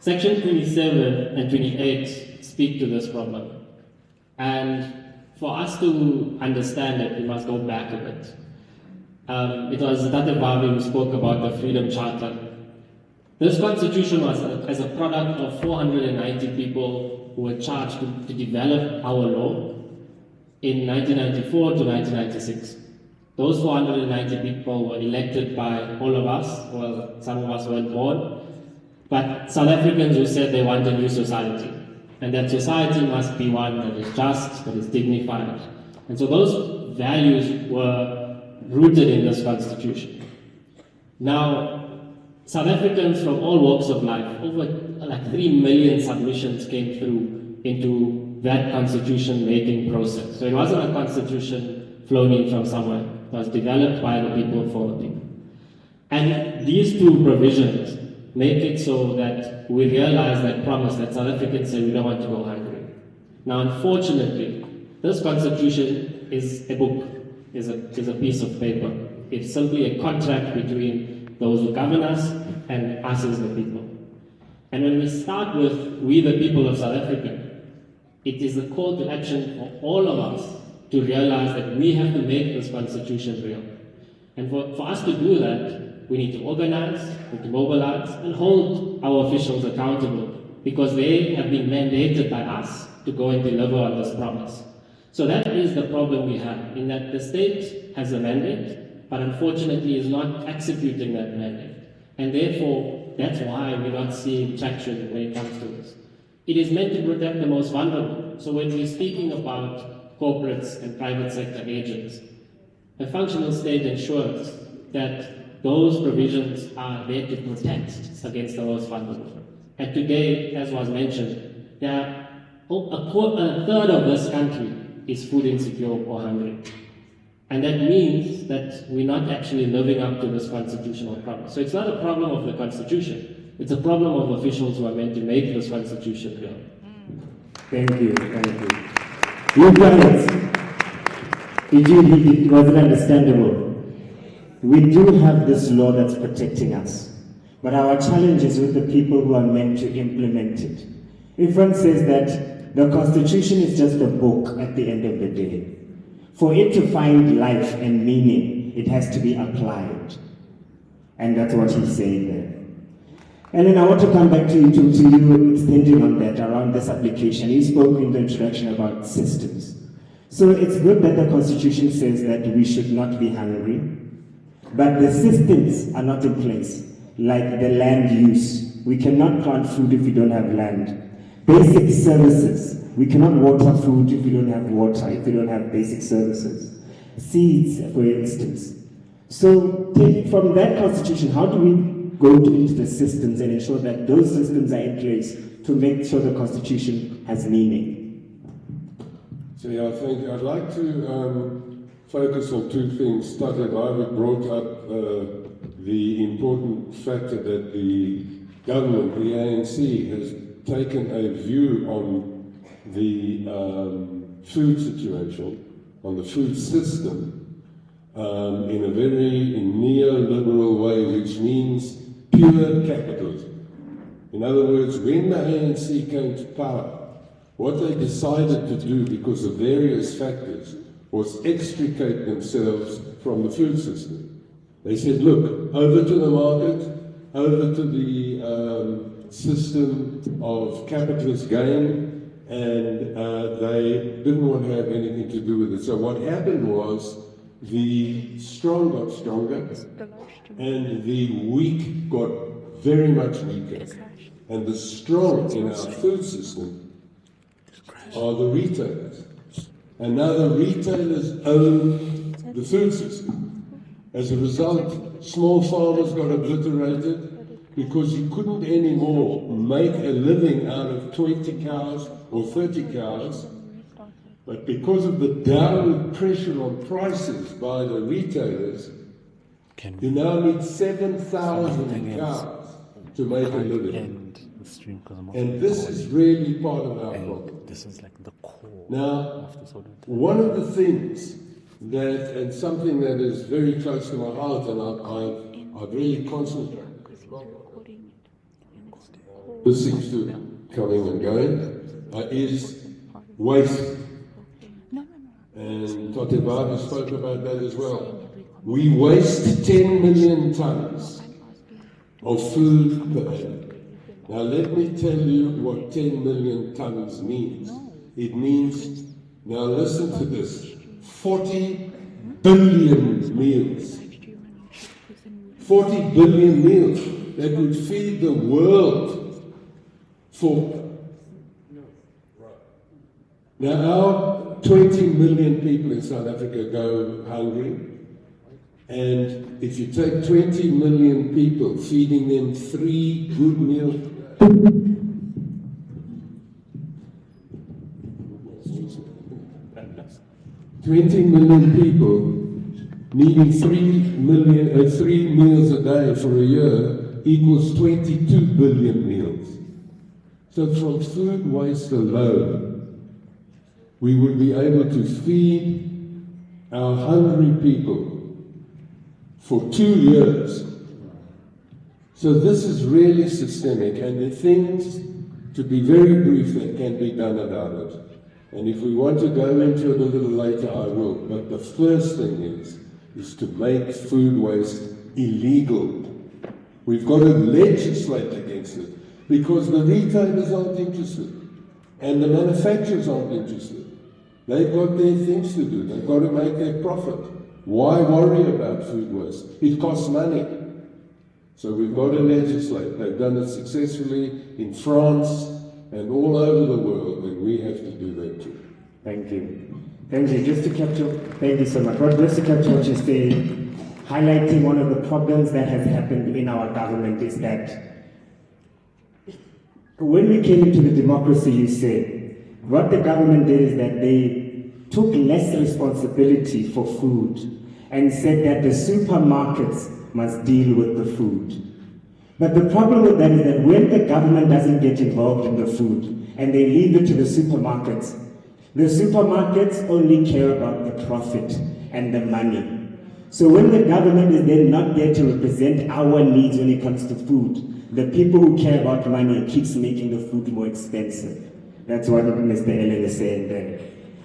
Section 27 and 28 speak to this problem. And for us to understand it, we must go back a bit. It was Tate Vavi who spoke about the Freedom Charter. This constitution was as a product of 490 people who were charged to develop our law in 1994 to 1996. Those 490 people were elected by all of us, well, some of us weren't born, but South Africans who said they want a new society. And that society must be one that is just, that is dignified. And so those values were rooted in this constitution. Now, South Africans from all walks of life, over like 3 million submissions came through into that constitution making process. So it wasn't a constitution flown in from somewhere. It was developed by the people for the people. And these 2 provisions make it so that we realize that promise that South Africans say we don't want to go hungry. Now, unfortunately, this constitution is a book, is a piece of paper. It's simply a contract between those who govern us and us as the people. And when we start with we the people of South Africa, it is a call to action for all of us to realize that we have to make this constitution real. And for us to do that, we need to organize, we need to mobilize, and hold our officials accountable because they have been mandated by us to go and deliver on this promise. So that is the problem we have, in that the state has a mandate, but unfortunately is not executing that mandate. And therefore, that's why we're not seeing traction when it comes to this. It is meant to protect the most vulnerable. So when we're speaking about corporates and private sector agents, a functional state ensures that those provisions are there to protect against the most vulnerable. And today, as was mentioned, a third of this country is food insecure or hungry. And that means that we're not actually living up to this constitutional promise. So it's not a problem of the Constitution, it's a problem of officials who are meant to make this constitution real. Thank you, thank you. You guys, it wasn't understandable. We do have this law that's protecting us, but our challenge is with the people who are meant to implement it. Efren says that the Constitution is just a book at the end of the day. For it to find life and meaning, it has to be applied. And that's what he's saying there. And then I want to come back to you extending on that, around this application. You spoke in the introduction about systems. So it's good that the Constitution says that we should not be hungry, but the systems are not in place, like the land use. We cannot plant food if we don't have land. Basic services. We cannot water food if we don't have water, if we don't have basic services. Seeds, for instance. So from that constitution, how do we go into the systems and ensure that those systems are in place to make sure the constitution has meaning? So yeah, thank you. I'd like to focus on 2 things. Tate Vavi brought up the important factor that the government, the ANC, has taken a view on the food situation, on the food system, in a very neoliberal way, which means pure capitalism. In other words, when the ANC came to power, what they decided to do, because of various factors, was extricate themselves from the food system. They said, look, over to the market, over to the system of capitalist gain, and they didn't want to have anything to do with it. So what happened was the strong got stronger, and the weak got very much weaker. And the strong in our food system are the retailers. And now the retailers own the food system. As a result, small farmers got obliterated because you couldn't anymore make a living out of 20 cows or 30 cows. But because of the downward pressure on prices by the retailers, you now need 7,000 cows to make a living. And this is really part of our problem. This is like the core. Now, one of the things that, and something that is very close to my heart, and I've really concentrated, this seems to be coming and going, is waste. And Totebabu spoke about that as well. We waste 10 million tons of food per annum. Now let me tell you what 10 million tons means. It means, now listen to this, 40 billion meals. 40 billion meals that would feed the world for. Now our 20 million people in South Africa go hungry. And if you take 20 million people, feeding them 3 good meals, 20 million people needing 3 meals a day for a year equals 22 billion meals. So from food waste alone, we would be able to feed our hungry people for 2 years. So this is really systemic, and there are things, to be very brief, that can be done about it. And if we want to go into it a little later, I will. But the first thing is to make food waste illegal. We've got to legislate against it, because the retailers aren't interested, and the manufacturers aren't interested. They've got their things to do. They've got to make their profit. Why worry about food waste? It costs money. So we've got to legislate. They've done it successfully in France and all over the world, and we have to do that too. Thank you. Thank you. Just to capture, thank you so much. Just to capture what you say, highlighting one of the problems that has happened in our government is that when we came into the democracy, you said, what the government did is that they took less responsibility for food and said that the supermarkets must deal with the food. But the problem with that is that when the government doesn't get involved in the food and they leave it to the supermarkets only care about the profit and the money. So when the government is then not there to represent our needs when it comes to food, the people who care about money keeps making the food more expensive. That's what Mr. Ellen is saying there.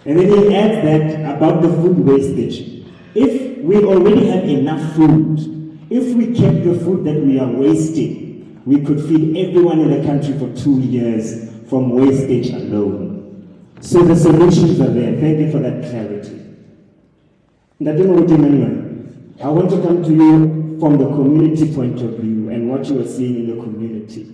And then he adds that about the food wastage. If we already have enough food, if we kept the food that we are wasting, we could feed everyone in the country for 2 years from wastage alone. So the solutions are there. Thank you for that clarity. I want to come to you from the community point of view and what you are seeing in the community.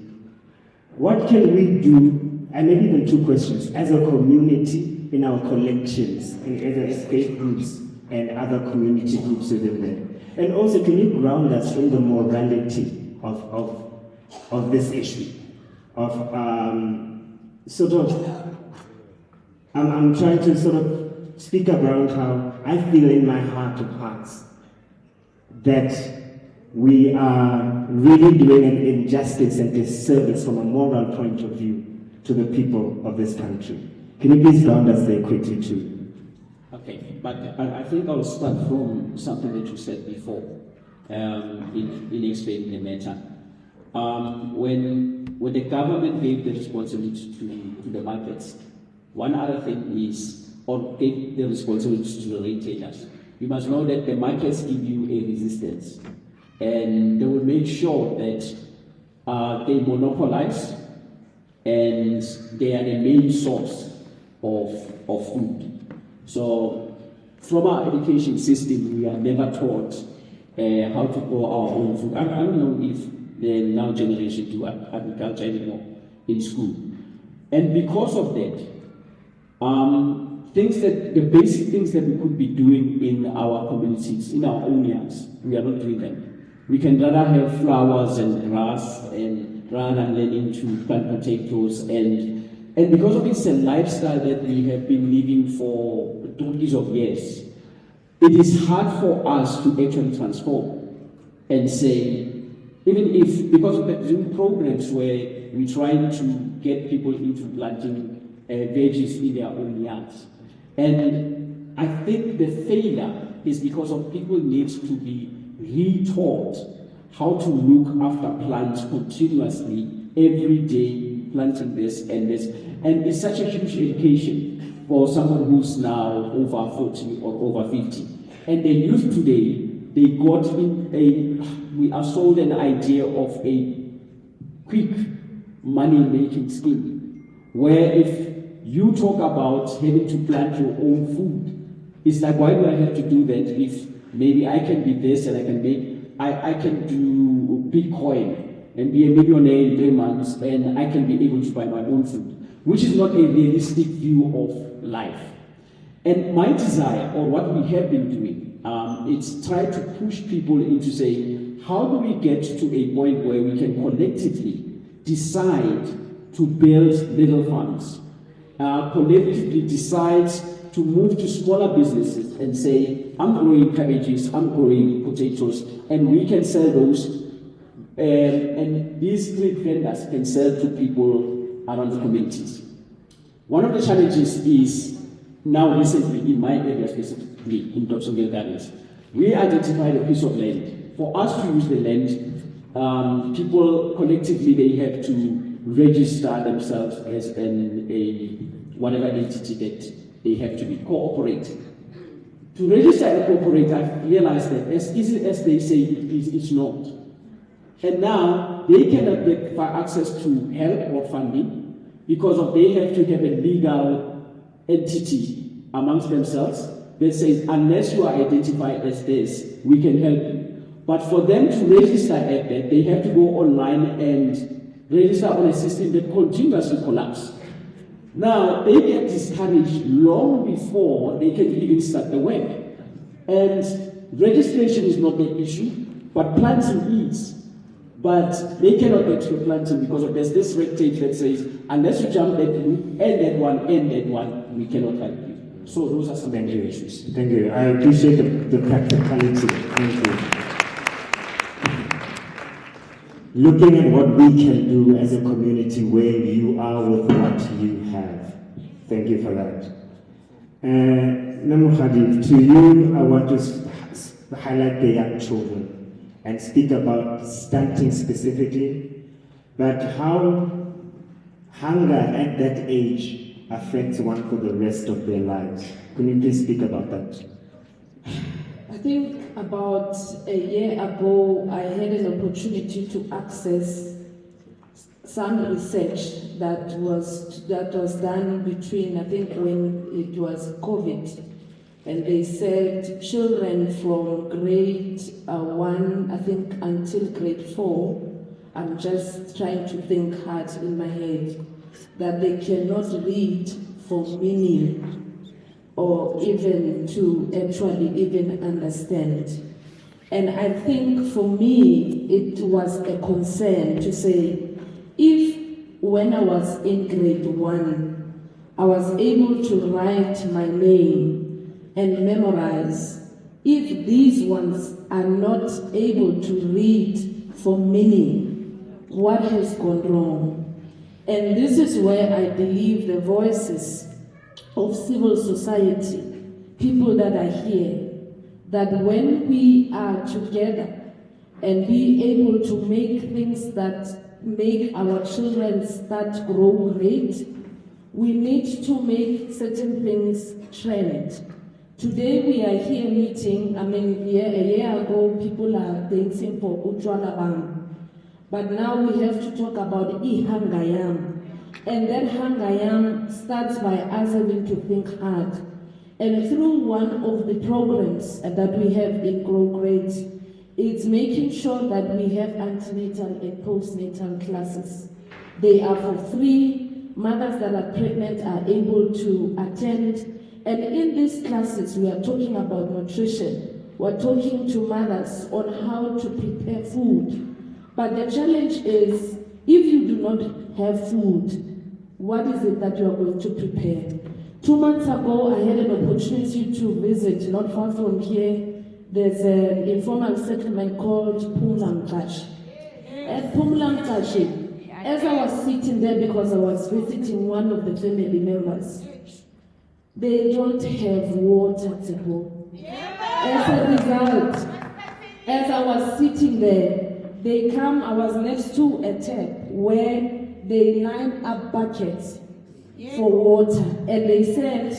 What can we do, and maybe even 2 questions, as a community in our collections, in other escape groups and other community groups within there? And also, can you ground us in the morality of this issue? I'm trying to sort of speak around how I feel in my heart of hearts that we are really doing an injustice and disservice from a moral point of view to the people of this country. Can you please ground us there quickly too? Okay, but I think I'll start from something that you said before in explaining the matter. When the government gave the responsibility to the markets, one other thing is, or gave the responsibility to the retailers. You must know that the markets give you a resistance, and they will make sure that they monopolize, and they are the main source of food. So, from our education system, we are never taught how to grow our own food. I don't know if the now generation do agriculture anymore in school. And because of that, the basic things that we could be doing in our communities, in our own yards, we are not doing them. We can rather have flowers and grass, and rather than learning to plant potatoes, and because of it's a lifestyle that we have been living for 20s of years, it is hard for us to actually transform and say, even if, because of the programs where we're trying to get people into planting veggies in their own yards. And I think the failure is because of people need to be re-taught how to look after plants continuously, every day, planting this and this. And it's such a huge education for someone who's now over 40 or over 50. And the youth today, they got we are sold an idea of a quick money-making scheme, where if you talk about having to plant your own food, it's like, why do I have to do that if maybe I can be this and I can do Bitcoin and be a millionaire in 3 months and I can be able to buy my own food, which is not a realistic view of life. And my desire, or what we have been doing, it's try to push people into saying, how do we get to a point where we can collectively decide to build little farms, collectively decide to move to smaller businesses and say, I'm growing cabbages, I'm growing potatoes, and we can sell those, and these street vendors can sell to people around the communities. One of the challenges is, now recently in my area specifically, in Dobsonville Gardens, we identified a piece of land. For us to use the land, people collectively, they have to register themselves as whatever entity that they have to be cooperating. To register and cooperate, I realized that as easy as they say it is, it's not. And now they cannot get access to help or funding because they have to have a legal entity amongst themselves that says, unless you are identified as this, we can help you. But for them to register at that, they have to go online and register on a system that continuously collapses. Now, they get discouraged long before they can even start the work. And registration is not the issue, but planting is. But they cannot get to the planting because there's this red tape that says, unless you jump that loop, and that one, we cannot help you. So those are some of the issues. Thank you. I appreciate the practicality. Thank you. Looking at what we can do as a community where you are with what you have. Thank you for that. Namu Khadif, to you, I want to highlight the young children and speak about stunting specifically, but how hunger at that age affects one for the rest of their lives. Can you please speak about that? I think about a year ago, I had an opportunity to access some research that was done between, I think when it was COVID, and they said children from grade 1, I think, until grade 4, I'm just trying to think hard in my head, that they cannot read for meaning or even to actually even understand. And I think for me, it was a concern to say, if when I was in grade 1, I was able to write my name and memorize if these ones are not able to read for meaning, what has gone wrong? And this is where I believe the voices of civil society, people that are here, that when we are together and be able to make things that make our children start grow great, we need to make certain things trend. Today we are here meeting, a year ago people are dancing for Utwala Bang. But now we have to talk about Ihangayam. And that Hangayam starts by us having to think hard. And through one of the programs that we have in Grow Great, it's making sure that we have antenatal and postnatal classes. They are for free. Mothers that are pregnant are able to attend. And in these classes, we are talking about nutrition. We're talking to mothers on how to prepare food. But the challenge is, if you do not have food, what is it that you are going to prepare? 2 months ago, I had an opportunity to visit, not far from here, there's an informal settlement called Pumlamkashi. At Pumlamkashi, as I was sitting there because I was visiting one of the family members, they don't have water to go. As a result, as I was sitting there, they come, I was next to a tap where they line up buckets for water, and they said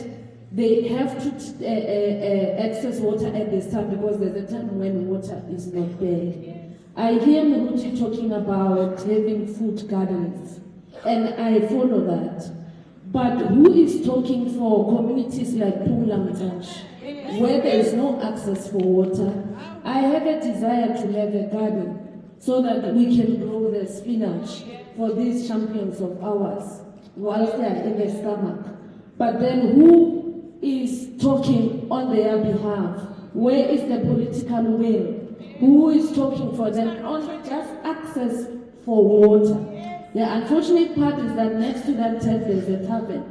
they have to access water at this time because there's a time when water is not there. I hear Muruti talking about having food gardens, and I follow that. But who is talking for communities like Pumlamkashi, where there is no access for water? I have a desire to have a garden so that we can grow the spinach for these champions of ours whilst they are in the stomach. But then who is talking on their behalf? Where is the political will? Who is talking for them on just access for water? The unfortunate part is that next to that tent there's a tavern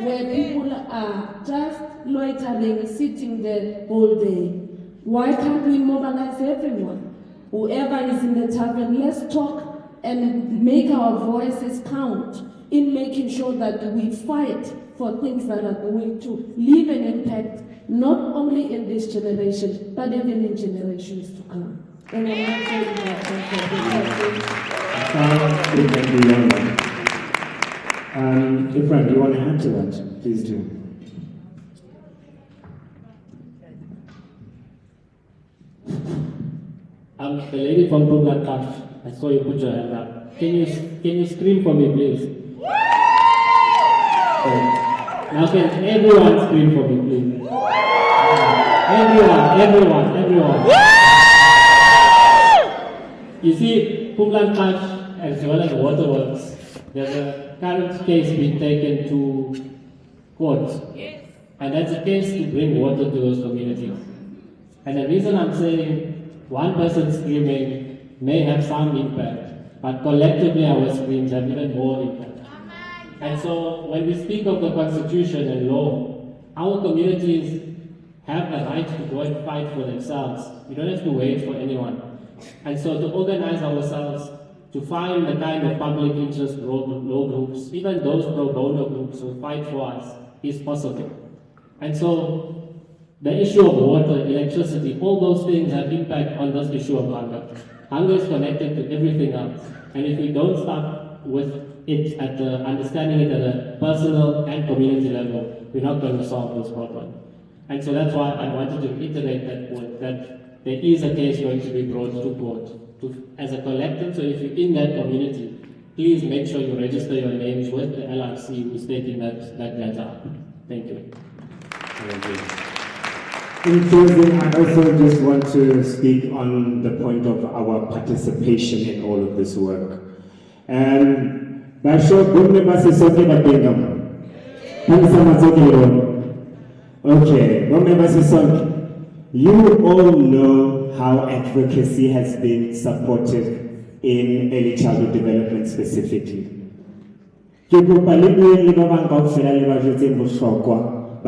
where people are just loitering, sitting there all day. Why can't we mobilize everyone? Whoever is in the tavern, let's talk and make our voices count in making sure that we fight for things that are going to leave an impact, not only in this generation, but even in generations to come. And I'm not saying Ifran, do you want to add to that? Please do. The lady from Pumlamkashi, I saw you put your hand up. Can you scream for me, please? Now can everyone scream for me, please? Everyone. You see, Pumlamkashi, as well as Waterworks, there's a current case being taken to court. And that's a case to bring water to those communities. And the reason I'm saying one person screaming may have some impact, but collectively our screams have even more impact. And so when we speak of the Constitution and law, our communities have the right to go and fight for themselves. We don't have to wait for anyone. And so to organize ourselves, to find the kind of public interest law groups, even those pro bono groups who fight for us, is possible. And so the issue of water, electricity, all those things have impact on this issue of hunger. Hunger is connected to everything else. And if we don't start with it at the understanding it at a personal and community level, we're not going to solve this problem. And so that's why I wanted to reiterate that point, that there is a case going to be brought to court as a collective. So if you're in that community, please make sure you register your names with the LRC who's taking that matter. Thank you. In closing, I also just want to speak on the point of our participation in all of this work. And by sure, okay, you all know how advocacy has been supportive in early childhood development specifically.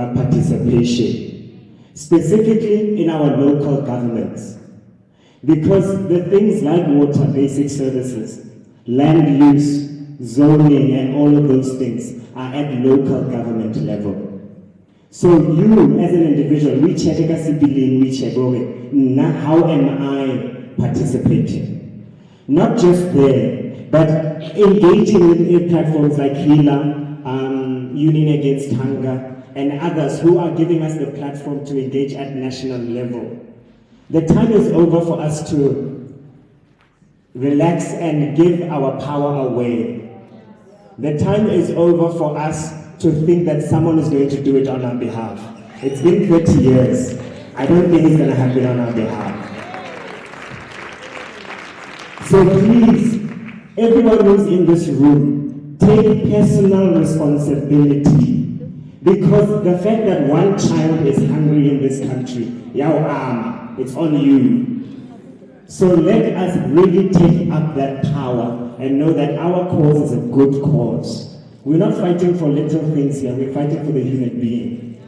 Participation. specifically in our local governments. Because the things like water, basic services, land use, zoning, and all of those things are at local government level. So you, as an individual, we check how am I participating? Not just there, but engaging in platforms like HELA, Union Against Hunger, and others who are giving us the platform to engage at national level. The time is over for us to relax and give our power away. The time is over for us to think that someone is going to do it on our behalf. It's been 30 years. I don't think it's going to happen on our behalf. So please, everyone who's in this room, take personal responsibility. Because the fact that one child is hungry in this country, it's on you. So let us really take up that power and know that our cause is a good cause. We're not fighting for little things here, we're fighting for the human being.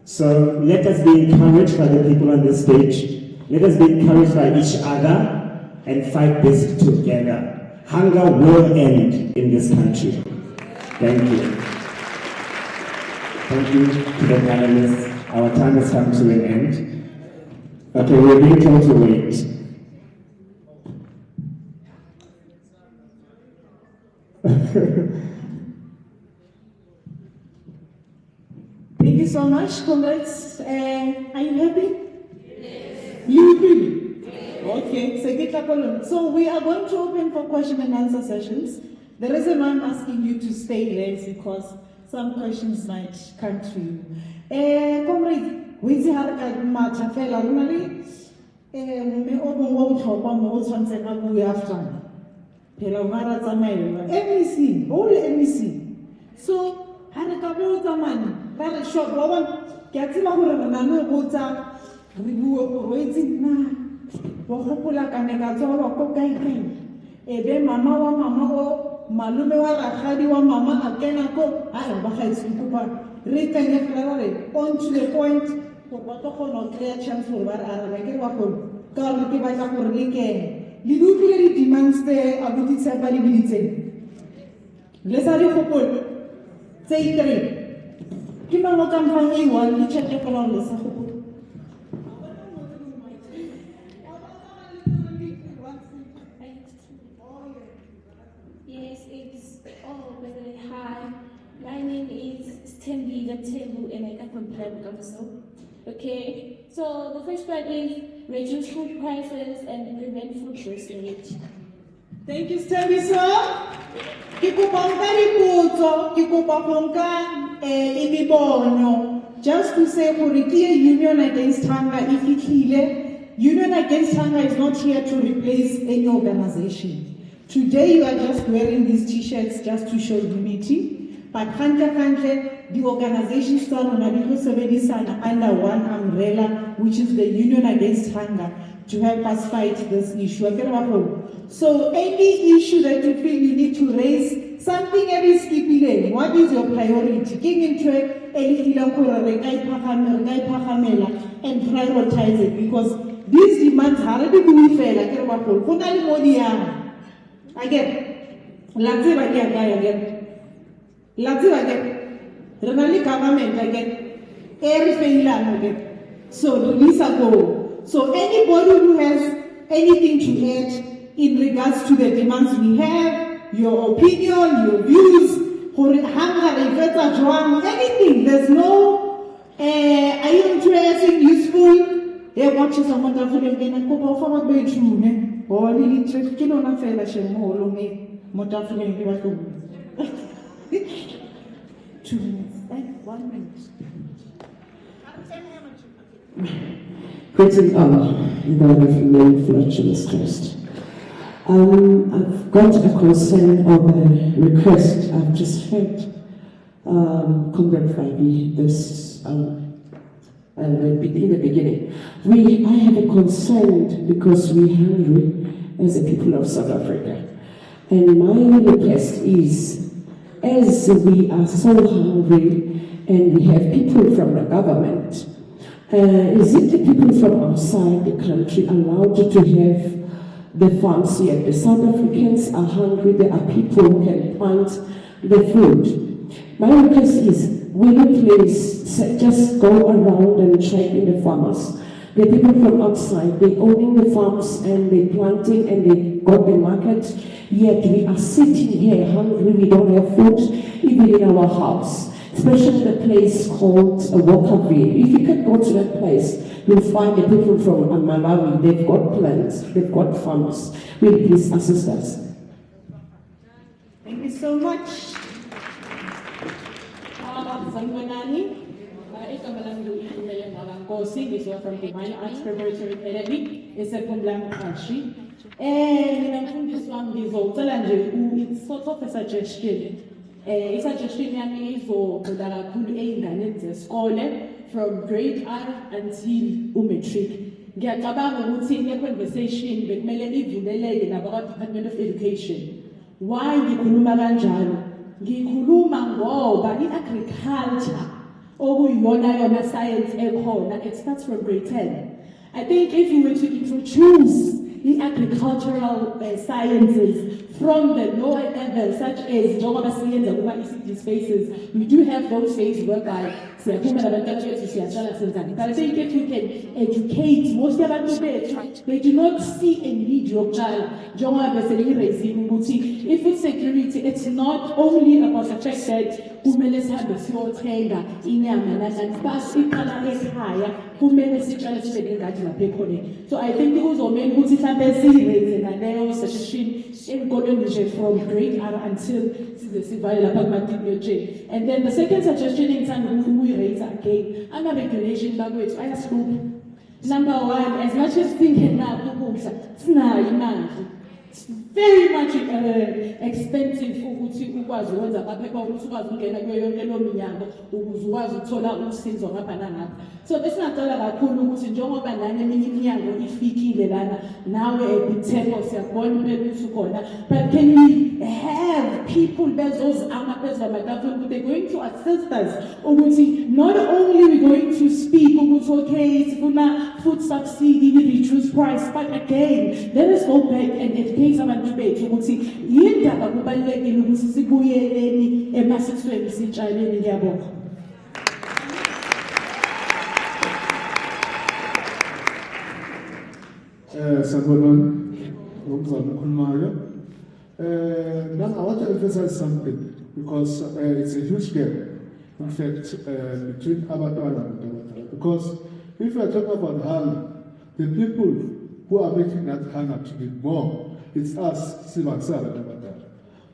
So let us be encouraged by the people on this stage. Let us be encouraged by each other and fight this together. Hunger will end in this country. Thank you. Thank you to the panelists. Our time has come to an end. Okay, we're being told to wait. Thank you so much. Congrats. Are you happy? Yes. You happy? Yes. Okay, so get up alone. So we are going to open for question and answer sessions. The reason why I'm asking you to stay here is because some questions might come to you. Comrade, we see how the matter fell normally. Me open what talk mo tshwantse ka go after. Phela mara tsamaela. MEC, all MEC. So, hana ka bo tsamana. Ba re short wa bona ke a tseba gore re na no botsa re bua go roetse na. Bo gopola ka ne ka tswa ko kae. Ebe mama wa mama o malume wa rakgadi wa mama a kena ko a ba ga itse kopa re tsene fela re on to the point go ba to go clear chance for ba ara ke ba go ka re ke ba tla gore le kene le dutlile di demands tse a botse tsepa di bilitseng le sa di gopole tse itere ke mama ka mfang e wa le tshete ka le sa gopole. Hi, my name is Stembi Gatebu and I come from Private Council. Okay, so the first part is reduce food prices and prevent food wastage. Thank you, Stembi, sir. Just to say, for the Union Against Hunger, if it heal, Union Against Hunger is not here to replace any organization. Today you are just wearing these t-shirts just to show unity, but the organization started under one umbrella, which is the Union Against Hunger, to help us fight this issue. So any issue that you feel you need to raise, something every skipping, what is your priority? Give into and prioritize it, because these demands are already fair. Again, Renali government again, everything again. So Lisa go. So anybody who has anything to add in regards to the demands we have, your opinion, your views, anything. There's no are you interested, useful? Watch someone that will be in a couple of our bedroom. Or literally, you know, fella she mo me motafule ngiba ko 2 minutes, 1 minute. Greeting all in the order of malnutrition Christ. I've got a concern or a request I've just heard Comrade Friday this in the beginning. I have a concern because we're hungry as a people of South Africa. And my request is, as we are so hungry and we have people from the government Is it the people from outside the country allowed to have the farms here? The South Africans are hungry. There are people who can plant the food. My request is, will you please just go around and check in the farmers? The people from outside, they owning the farms and they planting and they got the market. Yet we are sitting here hungry. We don't have food even in our house. Especially the place called Walkerville. If you can go to that place, you'll find the people from Malawi. They've got plants, they've got farmers. Will you please assist us? Thank you so much. From the Minor Arts Preparatory Academy, esePhumlani Qashi. Nginamfundisi wami ngizocela nje it's sort of a suggestion. I-suggestion yami izogxila kakhulu ey'nganeni zesikole from grade R until umatric. Ngiyacabanga ukuthi le-conversation bekumele ivuleleke nabakwa-Department of Education. Why ngikhuluma kanjalo? Ngikhuluma ngoba i-agriculture okuyiyona yona science ekhona, it starts from grade 10. I think if you were to introduce the agricultural sciences from the lower levels, such as ECD spaces, we do have those phases whereby but I think if you can educate most of them, they do not see a need of child. If it's security, it's not only about the fact that kumele sihambe siyothenga inyama but iqala ekhaya kumele sitshale sibe nengadi lapha ekhona. So I think kuzomele ukuthi mhlambe siraise naleyo suggestion enkolweni nje from grade R until size sivale lapha kuma-DPJ. And then the second suggestion engithanda ukuyiraise again, ama-regulation bakwethu ayasilupha. Number one, as much as thinking nakho ukudla sinayo imali. It's very much expensive ukuthi ukwazi ukwenza amaphepha ukuthi ukwazi ukungena kuyo yonke lo minyango ukuze ukwazi ukuthola usizo ngapha nangapha. So besingacela kakhulu ukuthi njengoba nani eminye iminyango ifikile lana nawe eBitheko siyabona ukuthi khona, but can we have people bezozama phezulu kwamatafula ukuthi they're going to assist us ukuthi not only we going to speak ukuthi okay sifuna food subsidy we reduce price, but again let us go back and educate abantu bethu ukuthi yindaba kubalulekile ukuthi sibuyeleni emasisweni sitshaleni. Ngiyabonga. Now I want to emphasize something because it's a huge gap, in fact, between Abattoir and Abattoir. Because if we are talking about hunger, the people who are making that hunger to be more, it's us, Sivaksar and Abattoir.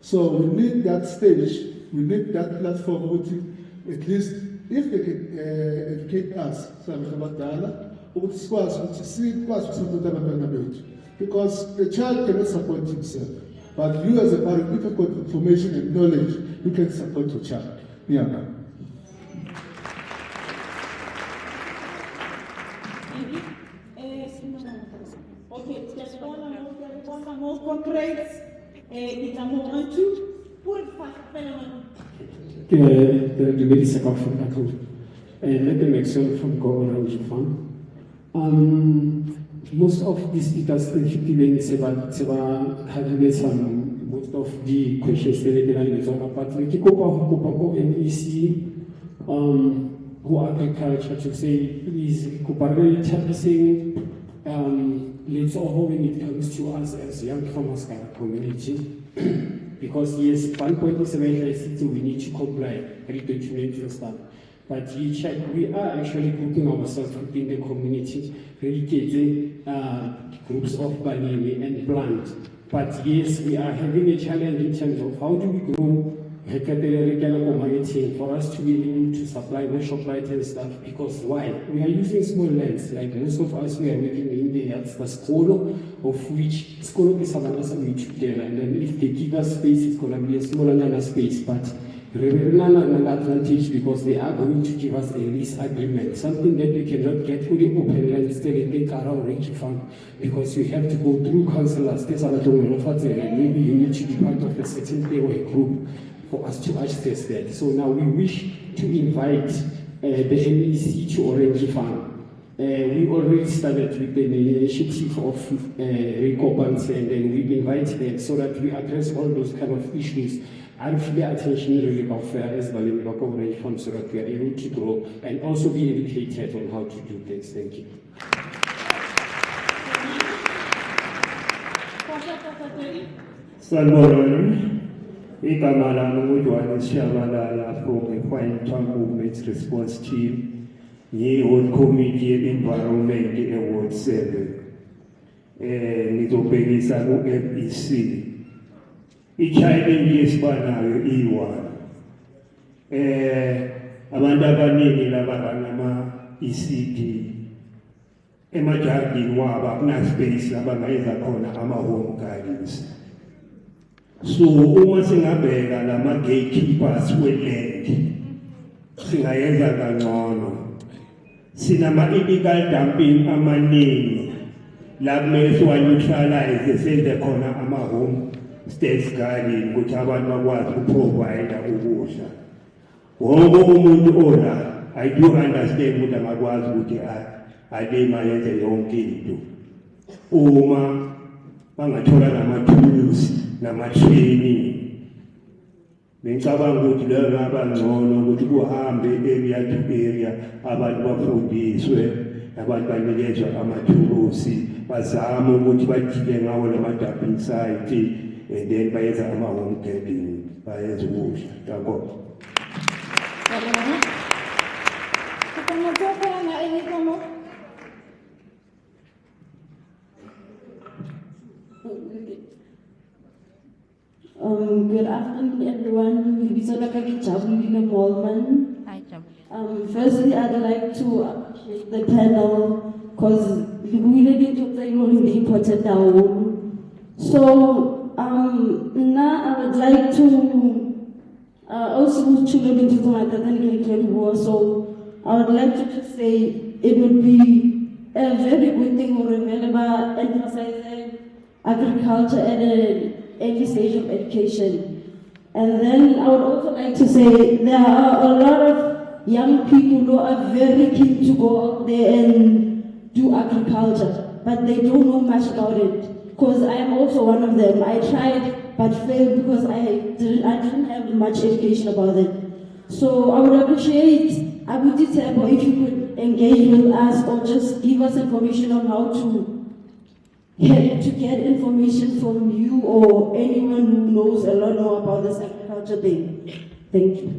So we need that stage, we need that platform, which at least if they can educate us, because the child cannot support himself. But you as a parent, if you've got information and knowledge, you can support your child. Yeah. Okay, just one more concrete. It's a more on two. The very second from that let them excel from go around the farm. Most of these speakers most of the questions but NEC who agriculture to say please let's all when it comes to us as young farmers community because yes 1.7 we need to comply document and stuff. But you check, we are actually grouping ourselves within the community, really getting groups of banini and plant. But yes, we are having a challenge in terms of how do we grow for us to be able to supply more shop light and stuff. Because why? We are using small lands, like most of us we are working in the school, of which school is together. And then if they give us space, it's going to be a smaller space. But an advantage because they are going to give us a lease agreement, something that we cannot get for the open land still in the range fund because you have to go through councillors. Maybe you need to be part of a certain group for us to access that. So now we wish to invite the NEC to Orange Farm We already started with the initiative of Recopans, and then we invite them so that we address all those kind of issues and the attention really of as Balimi Recovery Fund so that we are able to grow and also be educated on how to do things. Thank you. Salmon, Ikamala Mudwan Shabalala from the Fine Town Movement Response Team, Ye Old Committee Environment Award 7, Nitopegisa FEC. I-challenge yesibanayo iyi-1. Abantu abaningi labarana ama-ECD emajardini wabo akuna-space abangayenza khona ama-home gardens. So uma singabheka lama-gatekeepers we-land singayenza kangcono. Sinama-illegal dumping amaningi la kumele siwa-neutralize senze khona ama-home states garden ukuthi abantu bakwazi ukuprovide ukudla. Wonke umuntu ola, I do understand ukuthi angakwazi ukuthi alima yenze yonke into. Uma bangathola nama-tools nama-training, bengicabanga ukuthi leyo ngaba ngcono ukuthi kuhambe area to area abantu bafundiswe, abantu banikezwe ama-tools, bazame ukuthi badile ngawo lama-dumping site. And then bayenza ama-home gardening, bayenza ukudla. Ngakho. Good afternoon, everyone. Firstly, I'd like to appreciate the panel because we really took the important now. So, now I would like to also children into the war. So I would like to just say it would be a very good thing for remember emphasizing agriculture at every stage of education. And then I would also like to say there are a lot of young people who are very keen to go out there and do agriculture, but they don't know much about it. Because I am also one of them. I tried but failed because I didn't have much education about it. So I would appreciate if you could engage with us or just give us information on how to get information from you or anyone who knows a lot more about this agriculture thing. Thank you.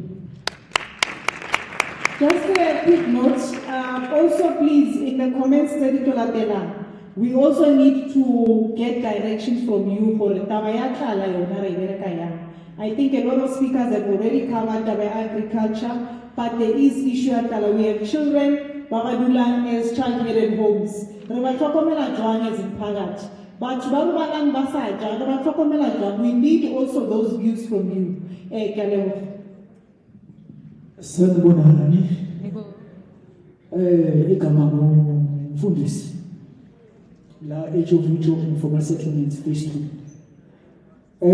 Just a quick note, also please in the comments, we also need to get directions from you for I think a lot of speakers have already covered agriculture, but there is issue at we have children, Babadula as child-caring homes. But we need also those views from you. Sanibonani. Igama ngumfundisi la ejovujo informal settlements phase 2.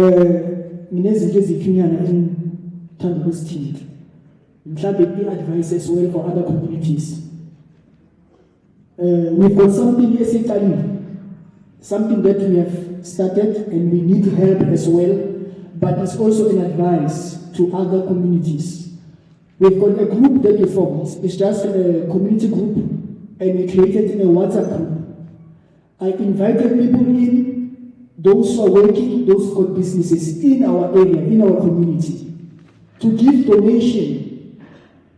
Nginezinto ezithunyana engithanda ukuzithinta. Mhlawumbe i-advice as well for other communities. We've got something something that we have started and we need help as well, but it's also an advice to other communities. We've got a group that we formed. It's just a community group, and we created in a WhatsApp group. I invited people in, those who are working, those who got businesses in our area, in our community, to give donation,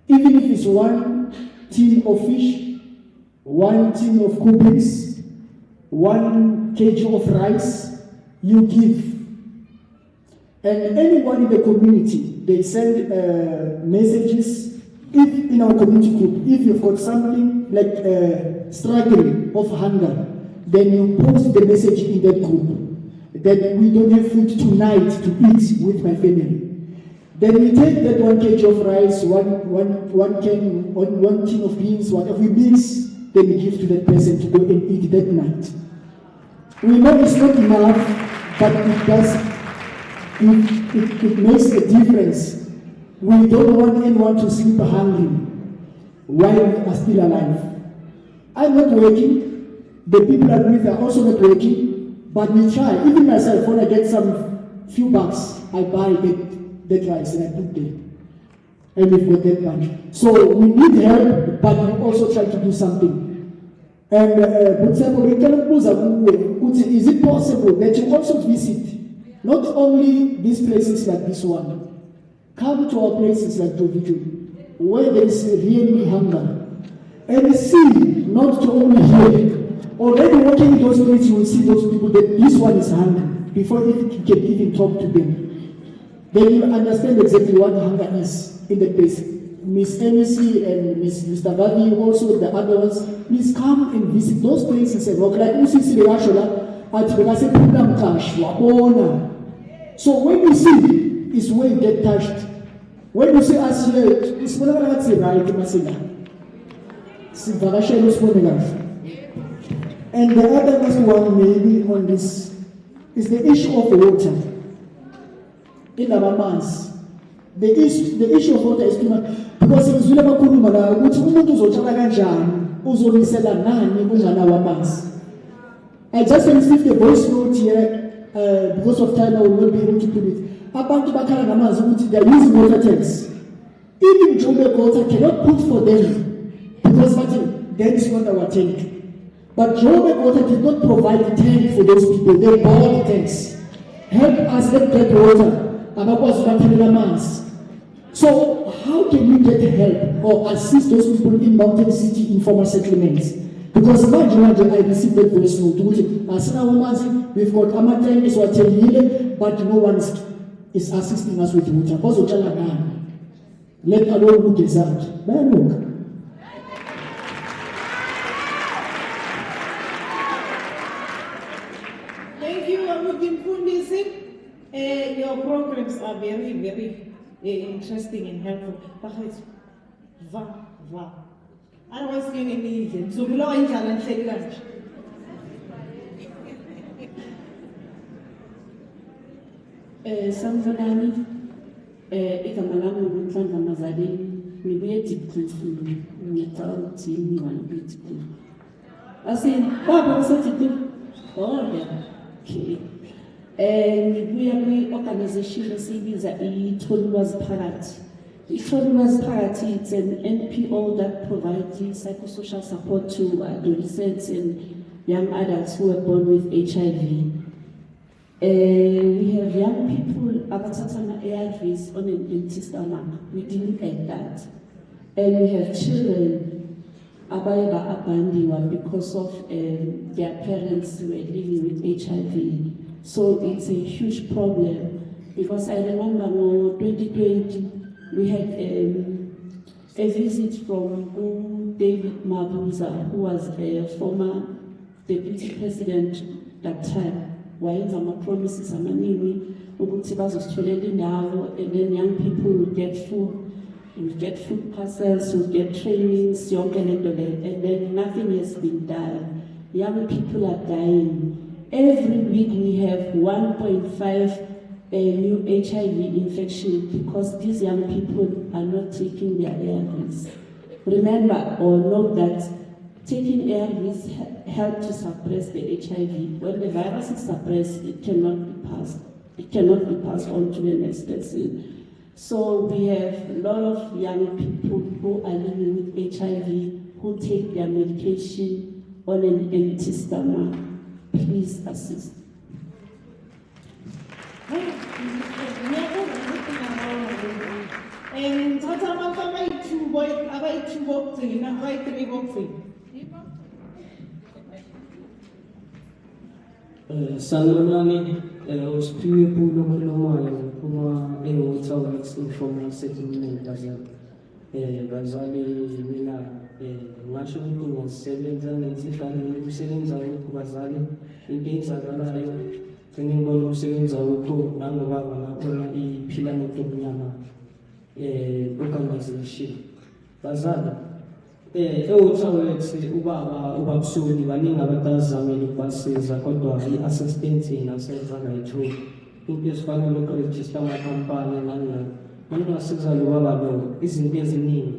even if it's 1 tin of fish, 1 tin of cookies, 1 kg of rice, you give. And anyone in the community, they send messages. If in our community group, if you've got something like struggling of hunger, then you post the message in that group that we don't have food tonight to eat with my family. Then we take that 1 kg of rice, one tin of beans, whatever we mix, then we give to that person to go and eat that night. We know it's not enough, but it does. It makes a difference. We don't want anyone to sleep hungry while we are still alive. I'm not working, the people I'm with are also not working, but we try. Even myself, when I get some few bucks, I buy that rice and I put there. And we've got that much. So we need help, but we also try to do something. And is it possible that you also visit not only these places like this one, come to our places like Jovijo, where there is really hunger, and see, not to only hear. Already walking in those streets, you will see those people that this one is hungry before you can even talk to them. Then you understand exactly what hunger is in the place. Miss Amici and Miss Stavani, also the other ones, please come and visit those places and walk like UCC the Ashola at the. So when you see, is where you get touched. When you see us here, it's not right, and the other last one maybe on this is the issue of water in our minds. The issue of water is too much because in Zula Makulumala, which umuntu uzotshala kanjani uzonisela nani unganawo amanzi. I just received a voice note here because of time I will not be able to put it. Abantu bakhala ngamanzi ukuthi they are using water tanks. Even Joburg Water cannot put for them because that is not our tank. But Joburg Water did not provide a tank for those people. They bought tanks. Help us get water. So how can we get help or assist those people in mountain city informal settlements? Because imagine I received that voice note. We've got tanks but no one is assisting us with water. Let alone look at that. Thank you, Amukin Fundisi. Your programs are very, very interesting and helpful. Otherwise, you need them. So, below in challenge, take lunch. Sanfanani, Ikamalamu, Mutanga Mazadi, we waited to without seeing one beautiful. I said, Baba, such a thing. Oh, yeah. Okay. And we are an organization that is a Tolwas Parati. Tolwas Parati, it's an NPO that provides psychosocial support to adolescents and young adults who are born with HIV. We have young people, Abatatana ARVs on an empty stomach. We didn't get that. And we have children, Abayaba Abandiwa, because of their parents who were living with HIV. So it's a huge problem. Because I remember in 2020, we had a visit from David Mabuza, who was a former deputy president that time. Wayenza promises amaningi ukuthi bazositholela indawo, and then young people would get food, would get food parcels, would get trainings, and then nothing has been done. Young people are dying. Every week we have 1.5 new HIV infection because these young people are not taking their ARVs. Remember or know that taking ARVs help to suppress the HIV. When the virus is suppressed, it cannot be passed. It cannot be passed on to the next person. So we have a lot of young people who are living with HIV who take their medication on an empty stomach. Please assist. And Tata Maka two boys, about 2 boxing, not by 3 boxing. Sanlani usiphiwe kulo lomoya uma engutawuthi informal settlement bazali mina ngasho ukuthi ngisebenza nesihlalo ukusebenza ukubazali into enzakalayo ngibona ukusebenza ukho nangobaba ngakhona iphila nokunyama organization bazali ewuthawulethi ubabusuli baningi abatazamile ukubasiza kodwa i-assistance inasenza ngayithu into ezifana nokurejista amakhampani maningasiza lo baba lo izinto eziningi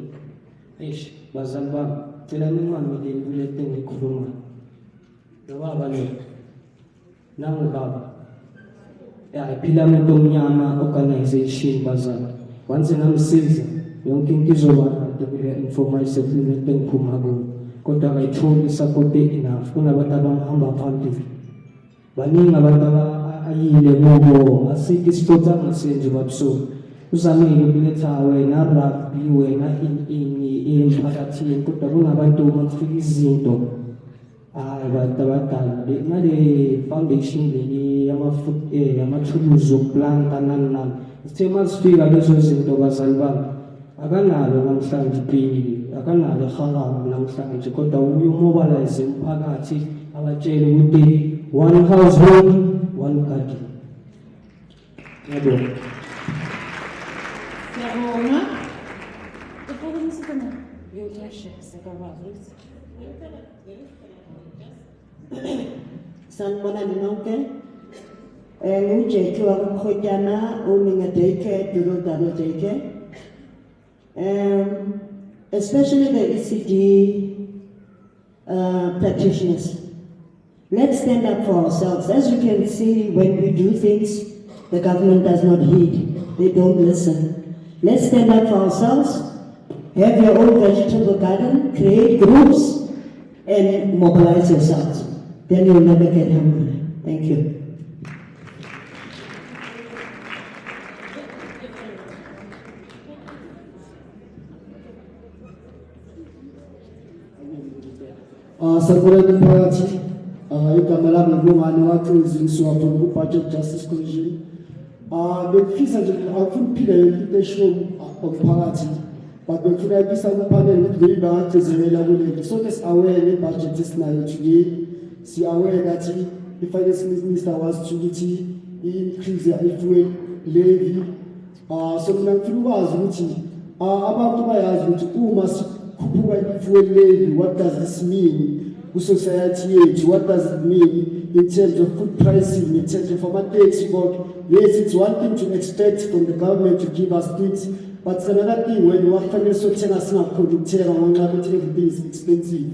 bazali bami cela ningamile kulete ngikhuluma nobaba lo nangubaba iPhilamende Omnyama organization bazana once namsiza yonke into izoba kule informal settlement engiphuma kuyo kodwa akayitholi support enough kunabantu abahamba phambili baningi abantu ayile ngobo asike isipotsa ngasenje babuso uzamile ukuletha wena rugby wena ini emphakathini kodwa kunabantu makufika izinto abantu abadala ngale foundation le yamathuluzi okuplanta nani sithe masifika lezo zinto bazali bami akanalo namhlanje iphili akanalo halamu namhlanje kodwa uyomobilize umphakathi abatshele ukuthi one household one garden. Siyabonga. Sanibona ninonke. Ngujeki wakumkhotyana owning a daycare, double daycare. Especially the ECD practitioners. Let's stand up for ourselves. As you can see, when we do things, the government does not heed. They don't listen. Let's stand up for ourselves. Have your own vegetable garden, create groups, and mobilize yourselves. Then you'll never get hungry. Thank you. Sanibona mphakathi igama lami ngumngane waXolisiwa from ku-budget justice commission. Bekufisa nje akufuna ukuphila into esho omphakathi but bekufuna ukisa kupanel ukuthi ngibe bagcizelela kuleli sonke si-aware ngebudget esinayo today si-aware that i-finance minister was to ukuthi i-increase i-fuel levy so mina ngifuna ukwazi ukuthi abantu bayazi ukuthi uma sikhuphuka i-fuel levy what does this mean ku-society yethu, what does it mean in terms of food pricing, in terms of ama-taxi code. Yes, it's one thing to expect from the government to give us things, but it's another thing when you are financial tenor singakhona ngenxa yokuthi everything is expensive.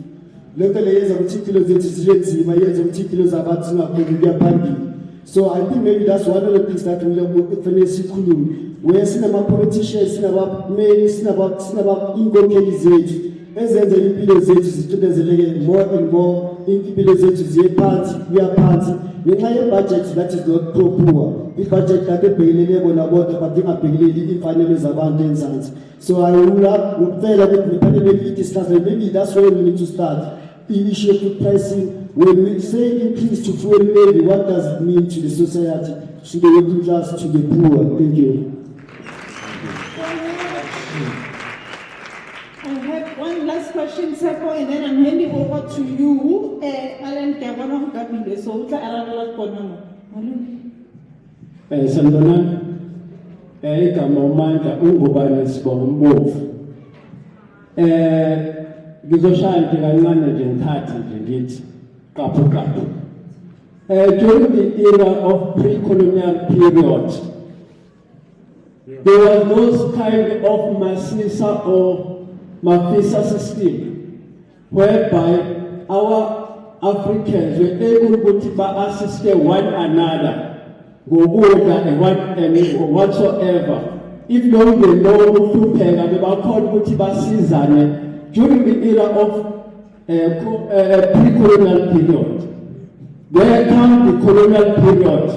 Lokho le yenza ukuthi impilo zethu zibenzima, yenza ukuthi impilo zabantu zingakhona ukuya phambili. So I think maybe that's one of the things that we kufanele sikhulume. Where sinama-politicians, sinaba-inkokheli zethu ezenza impilo zethu zitudezeleke more and more, impilo zethu ziye phansi kuya phansi ngenxa ye-budget that is not proper, i-budget kade ebhekelele bona bodwa but ingabhekeleli imfanelo zabantu enzansi. So I would love ukucela ukuthi nifanele i-discuss, maybe that's where we need to start i-issue of food pricing. When we say increase to fuel levy, what does it mean to the society, to the working class, to the poor? Thank you. I have one last question, Seko, and then I'm handing over to you. Alan Kavanaugh Gabile, so Arala Konamo. Sanibona, igama uMandla ungubani sibonga. Ngizoshaya nje kancane nje ngithathe nje ngithi kapho. During the era of pre-colonial period, there was those kind of Masisa or Mafisa system whereby our Africans were able to assist one another, go order and whatsoever. If no they know to pay, they were called Mutibasizane during the era of pre-colonial period. There comes the colonial period,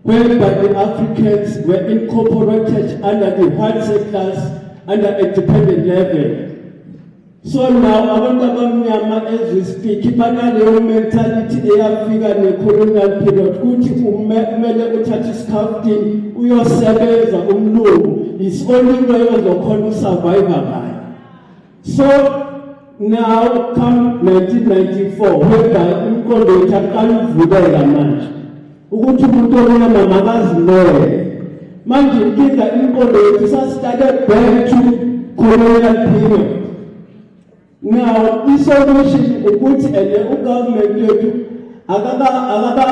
whereby the Africans were incorporated under the white settlers under a dependent level. So now, as we speak, the mentality they have figured in the colonial period, it's only way of the survivor. So now come 1994, whereby Mkondo Chakali Vudela Manch. Ugutu Mutona Mamaga's Noe. Manji Kita Mkondo started back to colonial period. Now, this solution is good and the government Agaba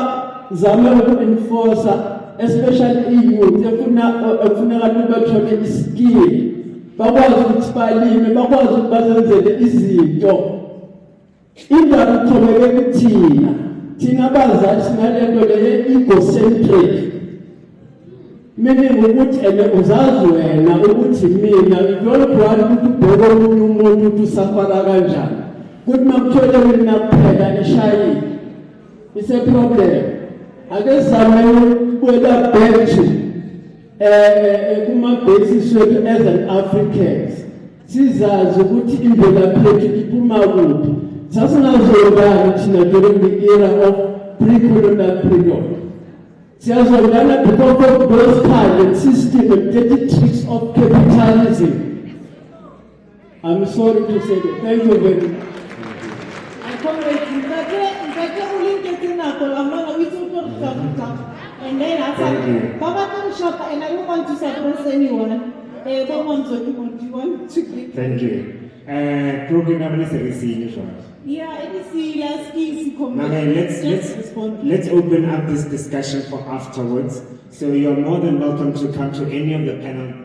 Zama enforcer, especially EU, the funeral skill. bakwazi ukuthi balime, bakwazi ukuthi bazenzele izinto. Indaba ithobeke kuthina, thina bazali sinalento le egocentric. Meaning ukuthi uzazi wena ukuthi mina ngiyolibona ukuthi ubheke omunye umuntu ukuthi usafara kanjani. Kuthi makuthola mina kuphela eshayini. It's a problem. Ake sizame ukubuya back kuma-basis wethu as an Africans. Sizazi ukuthi imvelaphi yethu iphuma kuphi. Sasingazobani thina during the era of pre-colonial period. Siyazobana because of those kind of system and dirty tricks of capitalism. I'm sorry to say that. Thank you very much. And then I said, Baba come shop and I don't want to suppress anyone. Thank you. Program is yeah, it is let's open up this discussion for afterwards. So you're more than welcome to come to any of the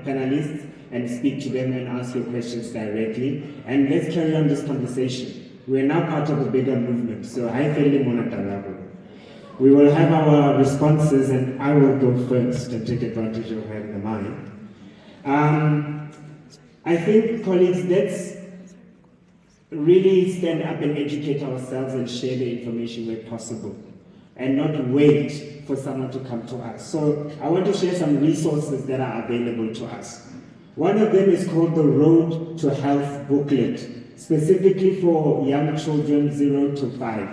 panelists and speak to them and ask your questions directly. And let's carry on this conversation. We're now part of a bigger movement. So I feel we will have our responses, and I will go first and take advantage of having the mic. I think, colleagues, let's really stand up and educate ourselves and share the information where possible, and not wait for someone to come to us. So I want to share some resources that are available to us. One of them is called the Road to Health booklet, specifically for young children 0 to 5.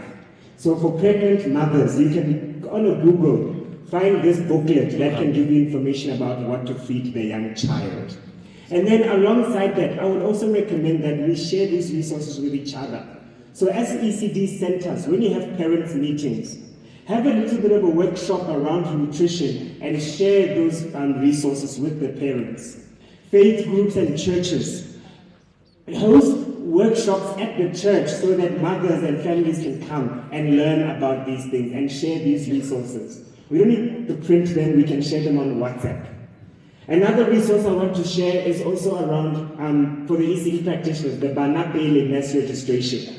So for pregnant mothers, you can, on a Google, find this booklet that can give you information about what to feed the young child. And then alongside that, I would also recommend that we share these resources with each other. So as ECD centers, when you have parents' meetings, have a little bit of a workshop around nutrition and share those resources with the parents. Faith groups and churches host workshops at the church so that mothers and families can come and learn about these things and share these resources. We don't need to print them, we can share them on WhatsApp. Another resource I want to share is also around, for the ECD practitioners, the Banapele mass registration.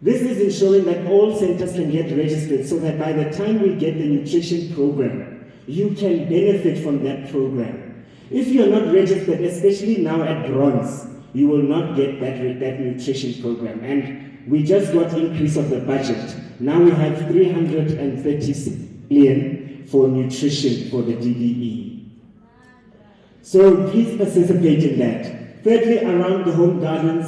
This is ensuring that all centers can get registered so that by the time we get the nutrition program, you can benefit from that program. If you're not registered, especially now at Bronze, you will not get that nutrition program. And we just got increase of the budget. Now we have 330 million for nutrition for the DBE. So please participate in that. Thirdly, around the home gardens,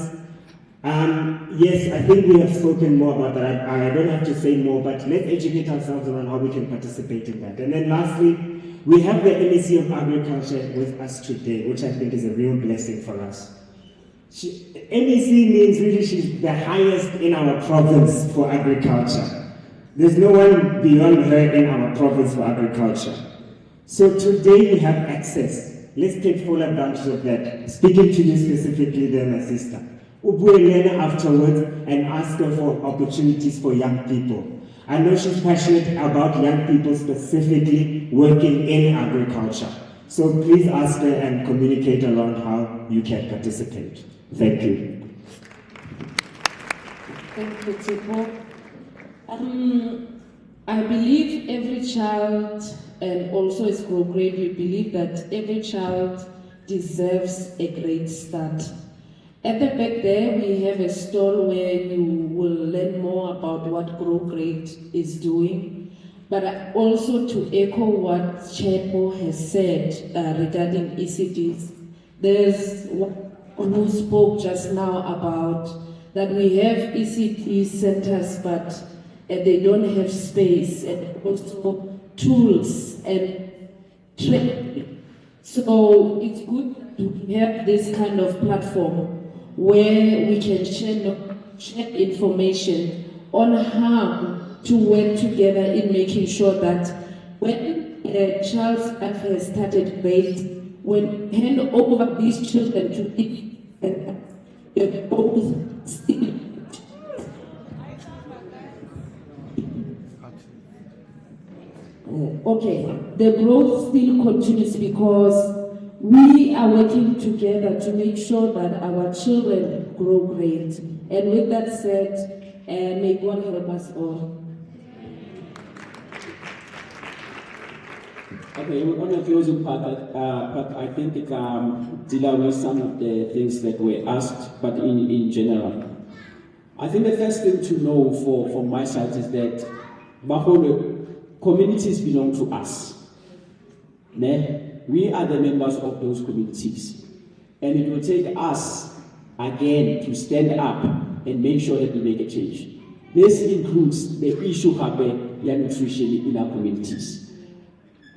yes, I think we have spoken more about that. I don't have to say more, but let's educate ourselves around how we can participate in that. And then lastly, we have the MEC of Agriculture with us today, which I think is a real blessing for us. MEC means really she's the highest in our province for agriculture. There's no one beyond her in our province for agriculture. So today we have access. Let's take full advantage of that. Speaking to you specifically there, my sister. Ubuelena afterwards and ask her for opportunities for young people. I know she's passionate about young people specifically working in agriculture. So please ask her and communicate around how you can participate. Thank you. Thank you, Tipo. I believe every child, and also as Grow Great, we believe that every child deserves a great start. At the back there, we have a stall where you will learn more about what Grow Great is doing. But also to echo what Chepo has said regarding ECDs, there's one who spoke just now about that we have ECD centers, but they don't have space and also tools and training. So it's good to have this kind of platform where we can share information on how to work together in making sure that when a child's life has started great, when hand over these children to it, and both still. Okay, the growth still continues because we are working together. together to make sure that our children grow great. And with that said, may God help us all. Okay, on the closing part, I think dealing with some of the things that were asked, but in general. I think the first thing to know from my side is that Baholo communities belong to us. We are the members of those communities. And it will take us, again, to stand up and make sure that we make a change. This includes the issue of nutrition in our communities.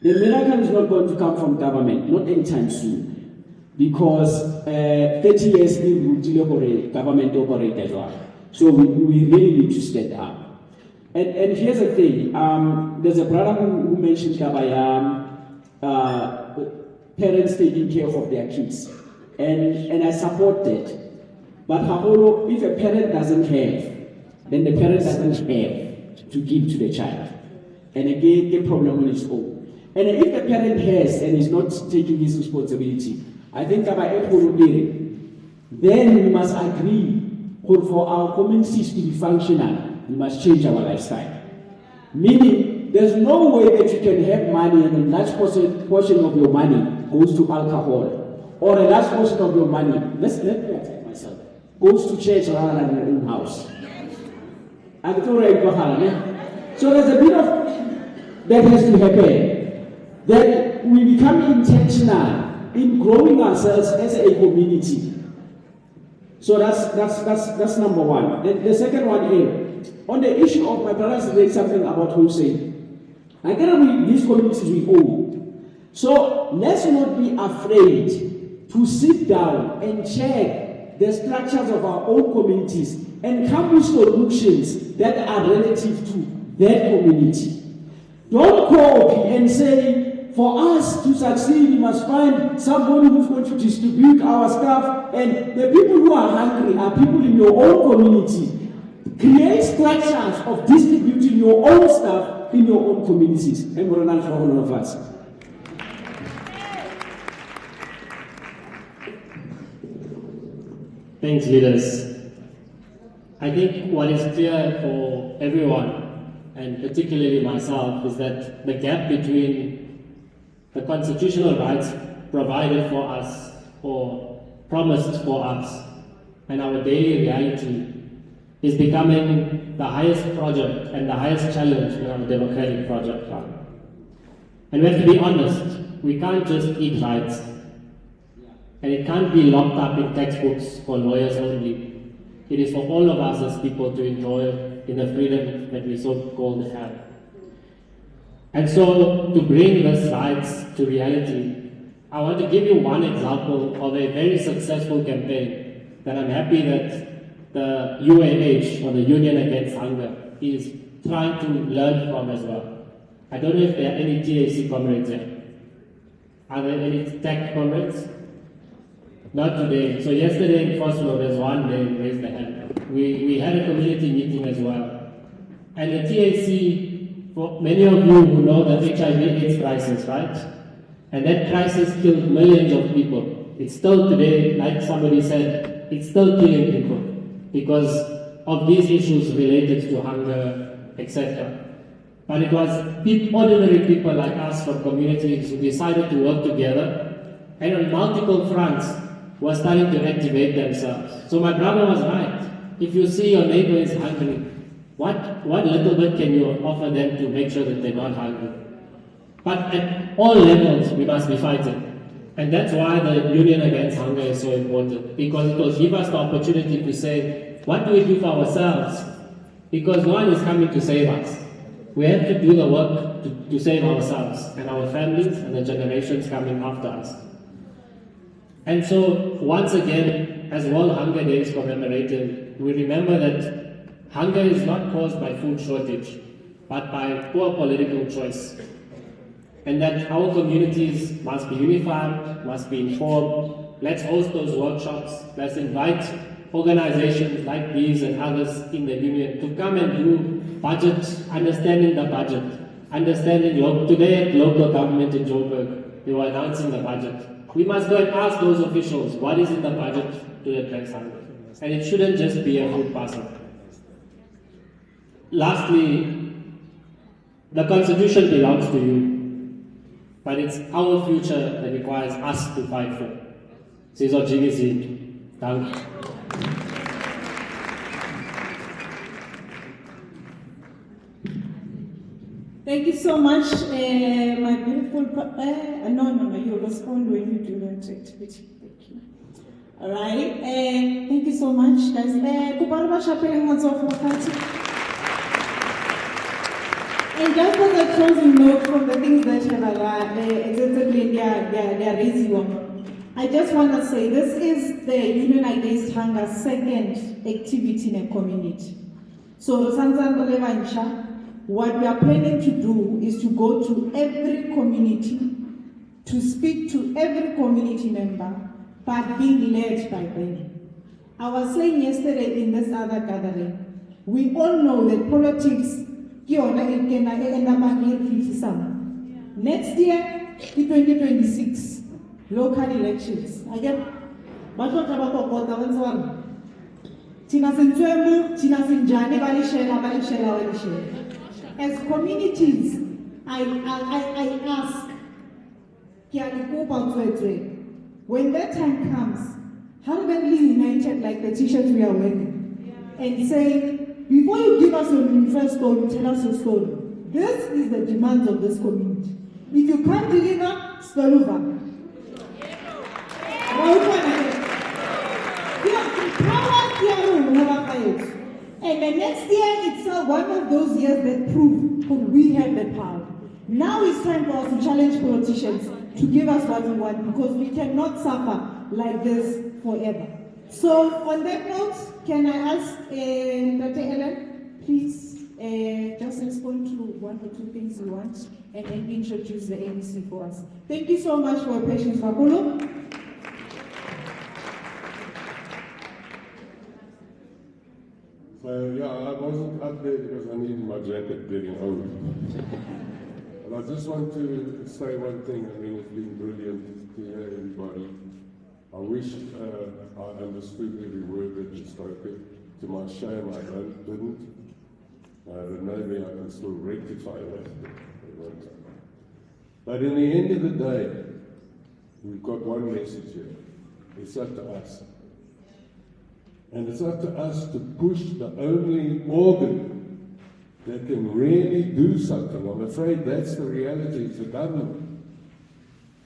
The miracle is not going to come from government, not anytime soon, because 30 years in government operated. So we really need to stand up. And here's the thing, there's a brother who mentioned parents taking care of their kids, and I support that. But if a parent doesn't have, then the parent doesn't have to give to the child. And again, the problem on its own. And if the parent has and is not taking his responsibility, I think then we must agree for our communities to be functional, we must change our lifestyle. Meaning, there's no way that you can have money and a large portion of your money goes to alcohol, or a large portion of your money, let me attack myself, goes to church rather than your own house. So there's a bit of that has to happen. That we become intentional in growing ourselves as a community. So that's number one. The second one is, on the issue of my brother said something about wholesale. I get these communities we own. So let's not be afraid to sit down and check the structures of our own communities and come with solutions that are relative to that community. Don't copy and say, for us to succeed, we must find somebody who's going to distribute our stuff, and the people who are hungry are people in your own community. Create structures of distributing your own stuff in your own communities. And we're not for all of us. Thanks, leaders. I think what is clear for everyone, and particularly myself, is that the gap between the constitutional rights provided for us or promised for us and our daily reality is becoming the highest project and the highest challenge in our democratic project. And we have to be honest, we can't just eat rights. And it can't be locked up in textbooks for lawyers only. It is for all of us as people to enjoy in the freedom that we so-called have. And so, to bring this rights to reality, I want to give you one example of a very successful campaign that I'm happy that the UAH, or the Union Against Hunger, is trying to learn from as well. I don't know if there are any TAC comrades there. Are there any tech comrades? Not today. So yesterday in Foslo, there's one, they raised their hand. We had a community meeting as well. And the TAC, for many of you who know the HIV/AIDS crisis, right? And that crisis killed millions of people. It's still today, like somebody said, it's still killing people because of these issues related to hunger, etc. But it was ordinary people like us from communities who decided to work together, and on multiple fronts were starting to activate themselves. So my brother was right. If you see your neighbor is hungry, what little bit can you offer them to make sure that they're not hungry? But at all levels, we must be fighting. And that's why the Union Against Hunger is so important, because it will give us the opportunity to say, what do we do for ourselves? Because no one is coming to save us. We have to do the work to save ourselves and our families and the generations coming after us. And so, once again, as World Hunger Day is commemorated, we remember that hunger is not caused by food shortage, but by poor political choice. And that our communities must be unified, must be informed. Let's host those workshops. Let's invite organizations like these and others in the union to come and do budget, understanding the budget, understanding today at local government in Joburg, they were announcing the budget. We must go and ask those officials, what is in the budget to address hunger? And it shouldn't just be a food parcel. Lastly, the Constitution belongs to you, but it's our future that requires us to fight for. Thank you. Thank you so much, my beautiful. No, you respond when you do that activity. Thank you. All right. Thank you so much, guys. And just as a closing note from the things that exactly they are raising on, I just want to say this is the Union Against Hunger's second activity in a community. So, what we are planning to do is to go to every community, to speak to every community member, but being led by them. I was saying yesterday in this other gathering, we all know that politics, next year, 2026, local elections. Again, as communities, I ask, when that time comes, Harvardly United, like the t-shirts we are wearing, and say, before you give us your first story, tell us your story. This is the demands of this community. If you can't deliver, spell over. And the next year, it's one of those years that prove we have the power. Now it's time for us to challenge politicians to give us what we want, because we cannot suffer like this forever. So on that note, can I ask Dr. Ellen, please just respond to one or two things you want, and then introduce the ANC for us. Thank you so much for your patience, Makolo. So yeah, I wasn't up there because I needed my jacket getting old. And I just want to say one thing. I mean, it's been brilliant to hear everybody. I wish I understood every word that you spoke. To my shame, I didn't. But maybe I can still rectify that. But in the end of the day, we've got one message here. It's up to us. And it's up to us to push the only organ that can really do something. I'm afraid that's the reality, it's the government.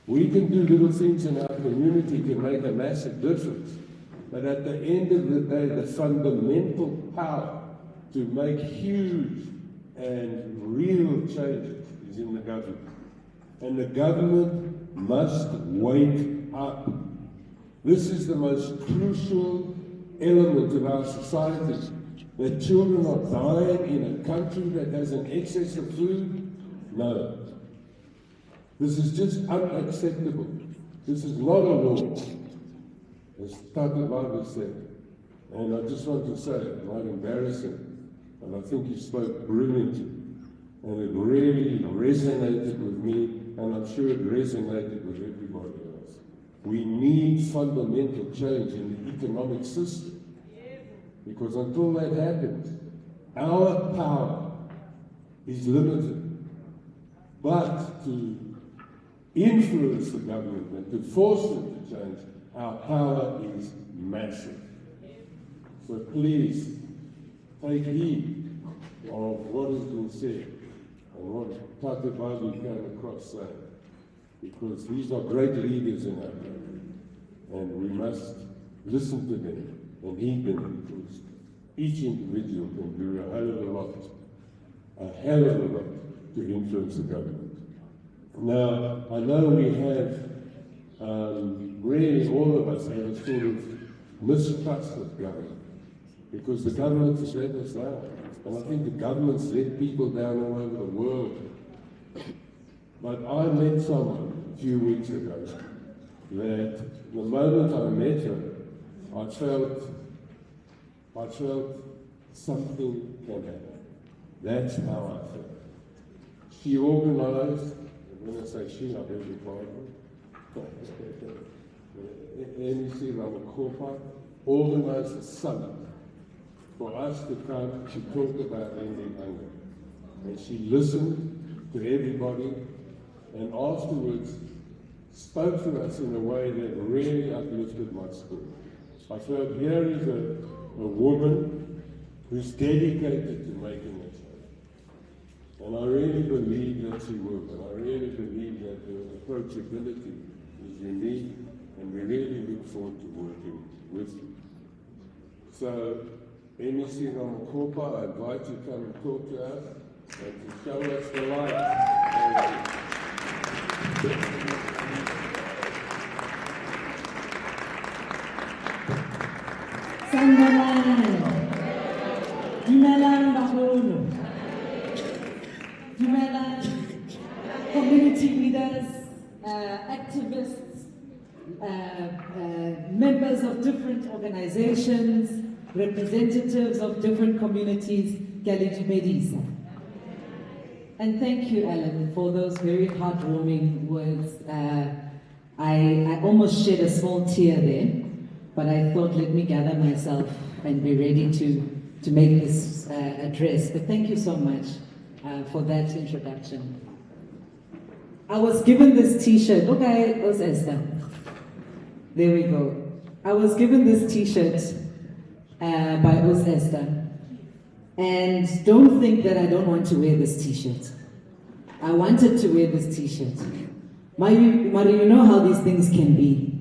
We can do little things in our community to make a massive difference. But at the end of the day, the fundamental power to make huge and real changes is in the government. And the government must wake up. This is the most crucial element of our society, that children are dying in a country that has an excess of food? No. This is just unacceptable. This is not a law, as Tata Baba said. And I just want to say, it's not embarrassing, and I think you spoke brilliantly, and it really resonated with me, and I'm sure it resonated with everybody else. We need fundamental change in the economic system. Because until that happens, our power is limited. But to influence the government and to force it to change, our power is massive. So please, take heed of what has been said and what Tata Babu came across saying. Because these are great leaders in our country, and we must listen to them and heed them, because each individual can do a hell of a lot to influence the government. Now, I know we have, really all of us have a sort of mistrust of government, because the government has let us down. And I think the government's let people down all over the world. But I met someone a few weeks ago that the moment I met her, I felt something can happen. That's how I felt. She organized, and when I say she, I beg your pardon, NEC Ramakopa organized a summit for us to come to talk about ending hunger. And she listened to everybody and afterwards spoke to us in a way that really uplifted my spirit. I felt here is a woman who's dedicated to making it so. And I really believe that she will, and I really believe that her approachability is unique, and we really look forward to working with you. So, NEC Ramakopa, I invite you to come and talk to us and to show us the light. Community leaders, activists, members of different organizations, representatives of different communities, and thank you, Alan, for those very heartwarming words. I almost shed a small tear there, but I thought, let me gather myself and be ready to make this address. But thank you so much for that introduction. I was given this t-shirt. Okay, it was Esther. There we go. I was given this t-shirt by Os Esther. And don't think that I don't want to wear this t-shirt. I wanted to wear this t-shirt. Mari, you know how these things can be.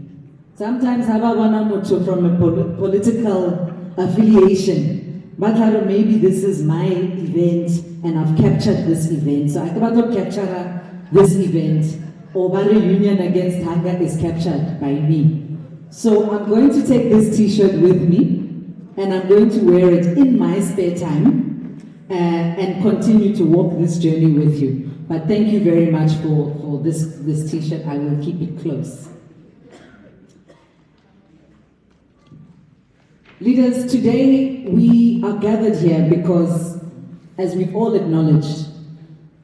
Sometimes I want to from a political affiliation. But maybe this is my event and I've captured this event. So I want to capture this event. Or Bari Union Against Hunger is captured by me. So I'm going to take this t-shirt with me. And I'm going to wear it in my spare time and continue to walk this journey with you. But thank you very much for this t-shirt. I will keep it close. Leaders, today we are gathered here because, as we've all acknowledged,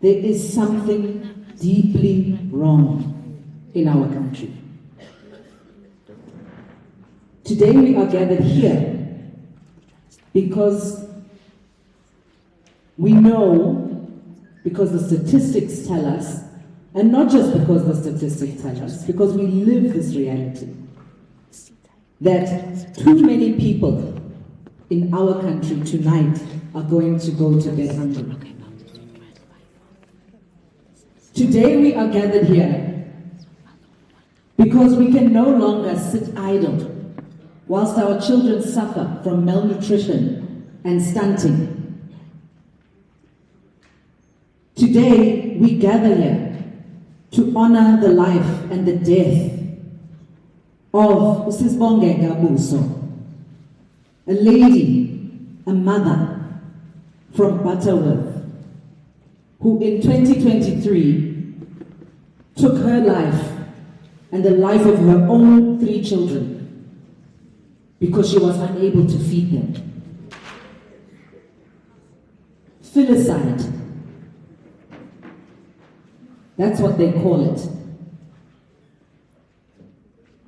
there is something deeply wrong in our country. Today we are gathered here because we know, because the statistics tell us, and not just because the statistics tell us, because we live this reality, that too many people in our country tonight are going to go to bed hungry. Today we are gathered here because we can no longer sit idle whilst our children suffer from malnutrition and stunting. Today, we gather here to honor the life and the death of Usisibonge Gabuso, a lady, a mother from Butterworth, who in 2023 took her life and the life of her own 3 children because she was unable to feed them. Filicide. That's what they call it.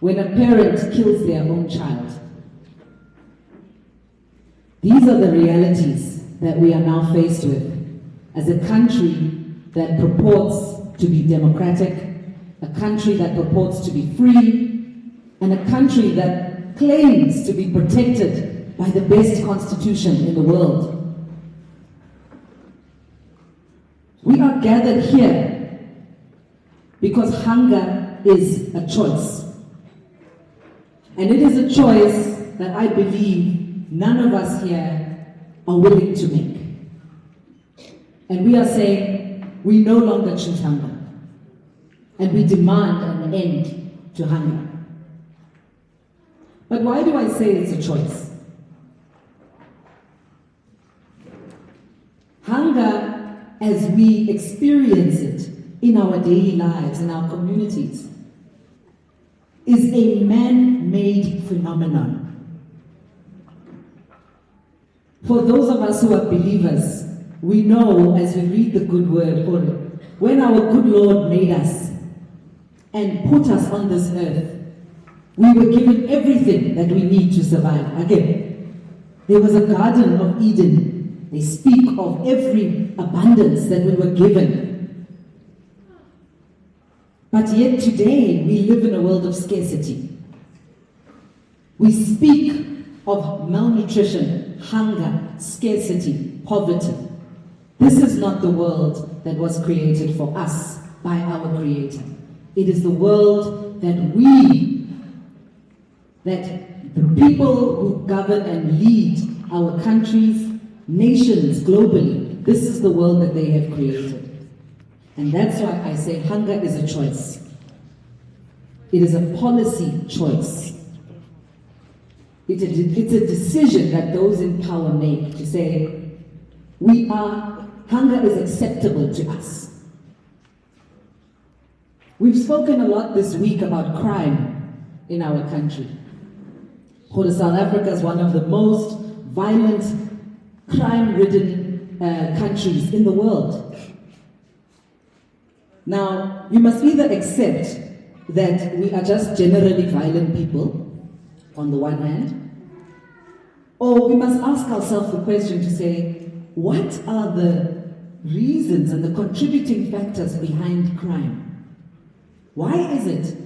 When a parent kills their own child. These are the realities that we are now faced with as a country that purports to be democratic, a country that purports to be free, and a country that claims to be protected by the best constitution in the world. We are gathered here because hunger is a choice. And it is a choice that I believe none of us here are willing to make. And we are saying we no longer choose hunger. And we demand an end to hunger. But why do I say it's a choice? Hunger, as we experience it in our daily lives, in our communities, is a man-made phenomenon. For those of us who are believers, we know as we read the good word, when our good Lord made us, and put us on this earth, we were given everything that we need to survive. Again, there was a Garden of Eden. They speak of every abundance that we were given. But yet today, we live in a world of scarcity. We speak of malnutrition, hunger, scarcity, poverty. This is not the world that was created for us by our Creator. It is the world that the people who govern and lead our countries, nations globally, this is the world that they have created. And that's why I say hunger is a choice. It is a policy choice. It's a decision that those in power make to say, hunger is acceptable to us. We've spoken a lot this week about crime in our country. South Africa is one of the most violent, crime-ridden countries in the world. Now, you must either accept that we are just generally violent people, on the one hand, or we must ask ourselves the question to say, what are the reasons and the contributing factors behind crime? Why is it?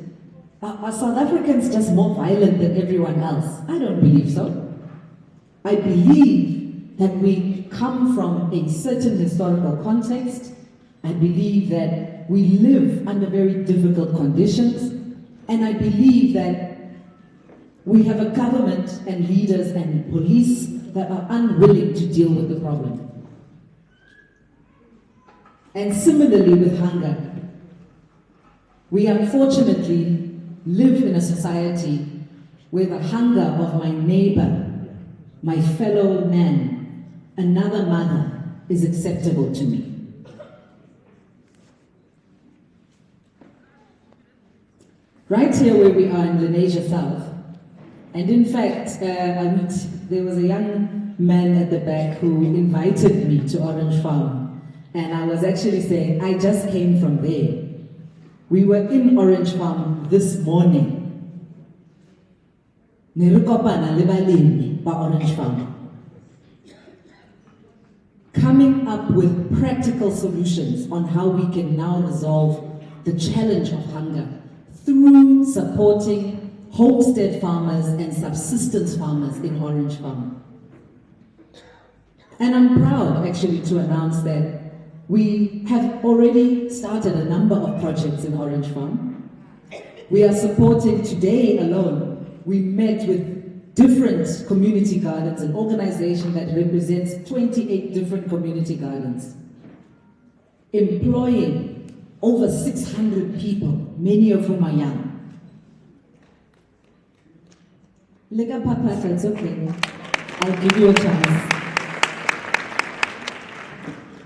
Are South Africans just more violent than everyone else? I don't believe so. I believe that we come from a certain historical context. I believe that we live under very difficult conditions. And I believe that we have a government and leaders and police that are unwilling to deal with the problem. And similarly with hunger, we unfortunately live in a society where the hunger of my neighbor, my fellow man, another mother is acceptable to me. Right here where we are in Lenasia South, and in fact, there was a young man at the back who invited me to Orange Farm, and I was actually saying, I just came from there. We were in Orange Farm this morning. Orange Farm. Coming up with practical solutions on how we can now resolve the challenge of hunger through supporting homestead farmers and subsistence farmers in Orange Farm. And I'm proud actually to announce that we have already started a number of projects in Orange Farm. We are supporting today alone. We met with different community gardens, an organization that represents 28 different community gardens, employing over 600 people, many of whom are young. Lega Papa, it's okay. I'll give you a chance.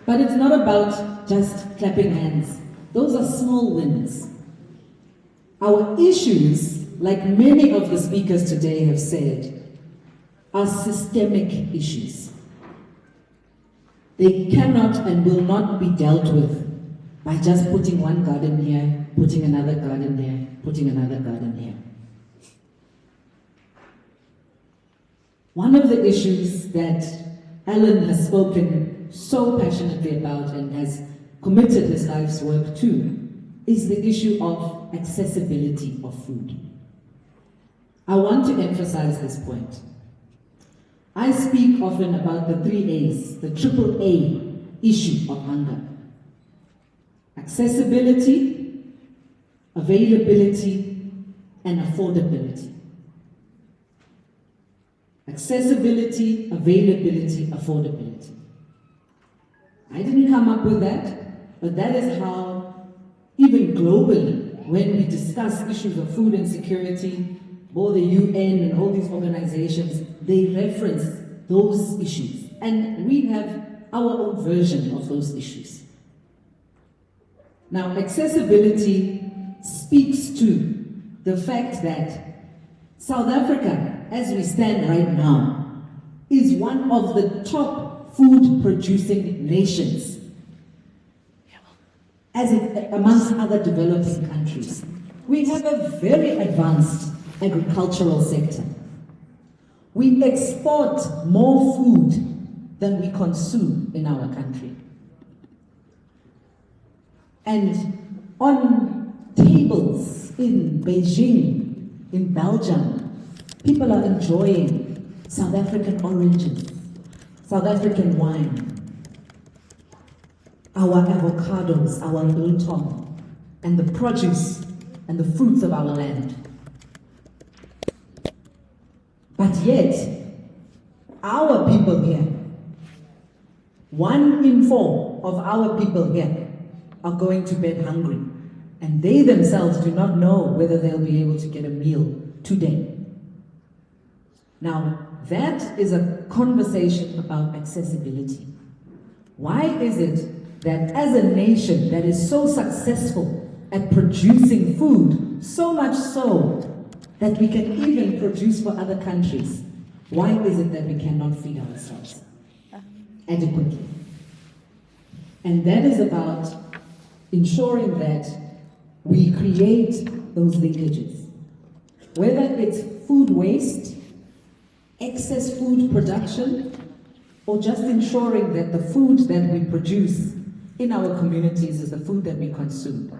But it's not about just clapping hands. Those are small wins. Our issues, like many of the speakers today have said, are systemic issues. They cannot and will not be dealt with by just putting one garden here, putting another garden there, putting another garden here. One of the issues that Alan has spoken so passionately about and has committed his life's work to is the issue of accessibility of food. I want to emphasize this point. I speak often about the 3 A's, the triple A issue of hunger. Accessibility, availability, and affordability. Accessibility, availability, affordability. I didn't come up with that, but that is how, even globally, when we discuss issues of food insecurity, both the UN and all these organizations, they reference those issues. And we have our own version of those issues. Now, accessibility speaks to the fact that South Africa, as we stand right now, is one of the top food-producing nations amongst other developing countries. We have a very advanced agricultural sector. We export more food than we consume in our country. And on tables in Beijing, in Belgium, people are enjoying South African oranges, South African wine, our avocados, our biltong, and the produce and the fruits of our land. But yet, our people here, 1 in 4 of our people here are going to bed hungry, and they themselves do not know whether they'll be able to get a meal today. Now, that is a conversation about accessibility. Why is it that as a nation that is so successful at producing food, so much so that we can even produce for other countries, why is it that we cannot feed ourselves adequately? And that is about ensuring that we create those linkages. Whether it's food waste, excess food production, or just ensuring that the food that we produce in our communities is the food that we consume.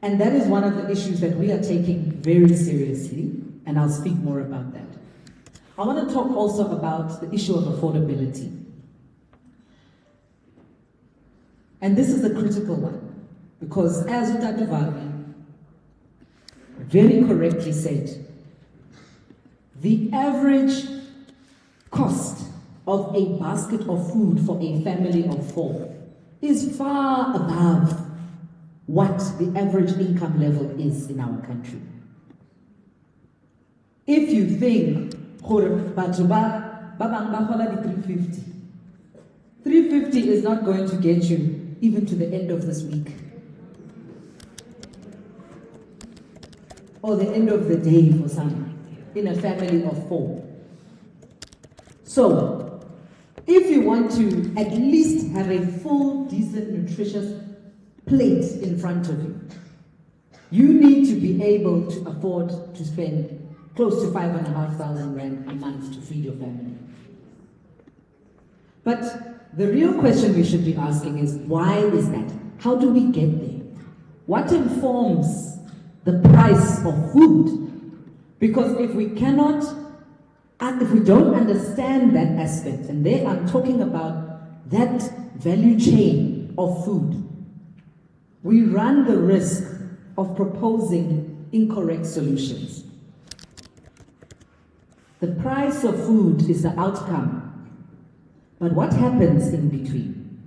And that is one of the issues that we are taking very seriously, and I'll speak more about that. I want to talk also about the issue of affordability. And this is a critical one, because as Utata Vami very correctly said, the average cost of a basket of food for a family of 4 is far above what the average income level is in our country. If you think, 350 is not going to get you even to the end of this week, or the end of the day for some, in a family of 4. So, if you want to at least have a full, decent, nutritious plate in front of you, you need to be able to afford to spend close to 5,500 rand a month to feed your family. But the real question we should be asking is, why is that? How do we get there? What informs the price of food? Because if we cannot, and if we don't understand that aspect, and there I'm talking about that value chain of food, we run the risk of proposing incorrect solutions. The price of food is the outcome, but what happens in between?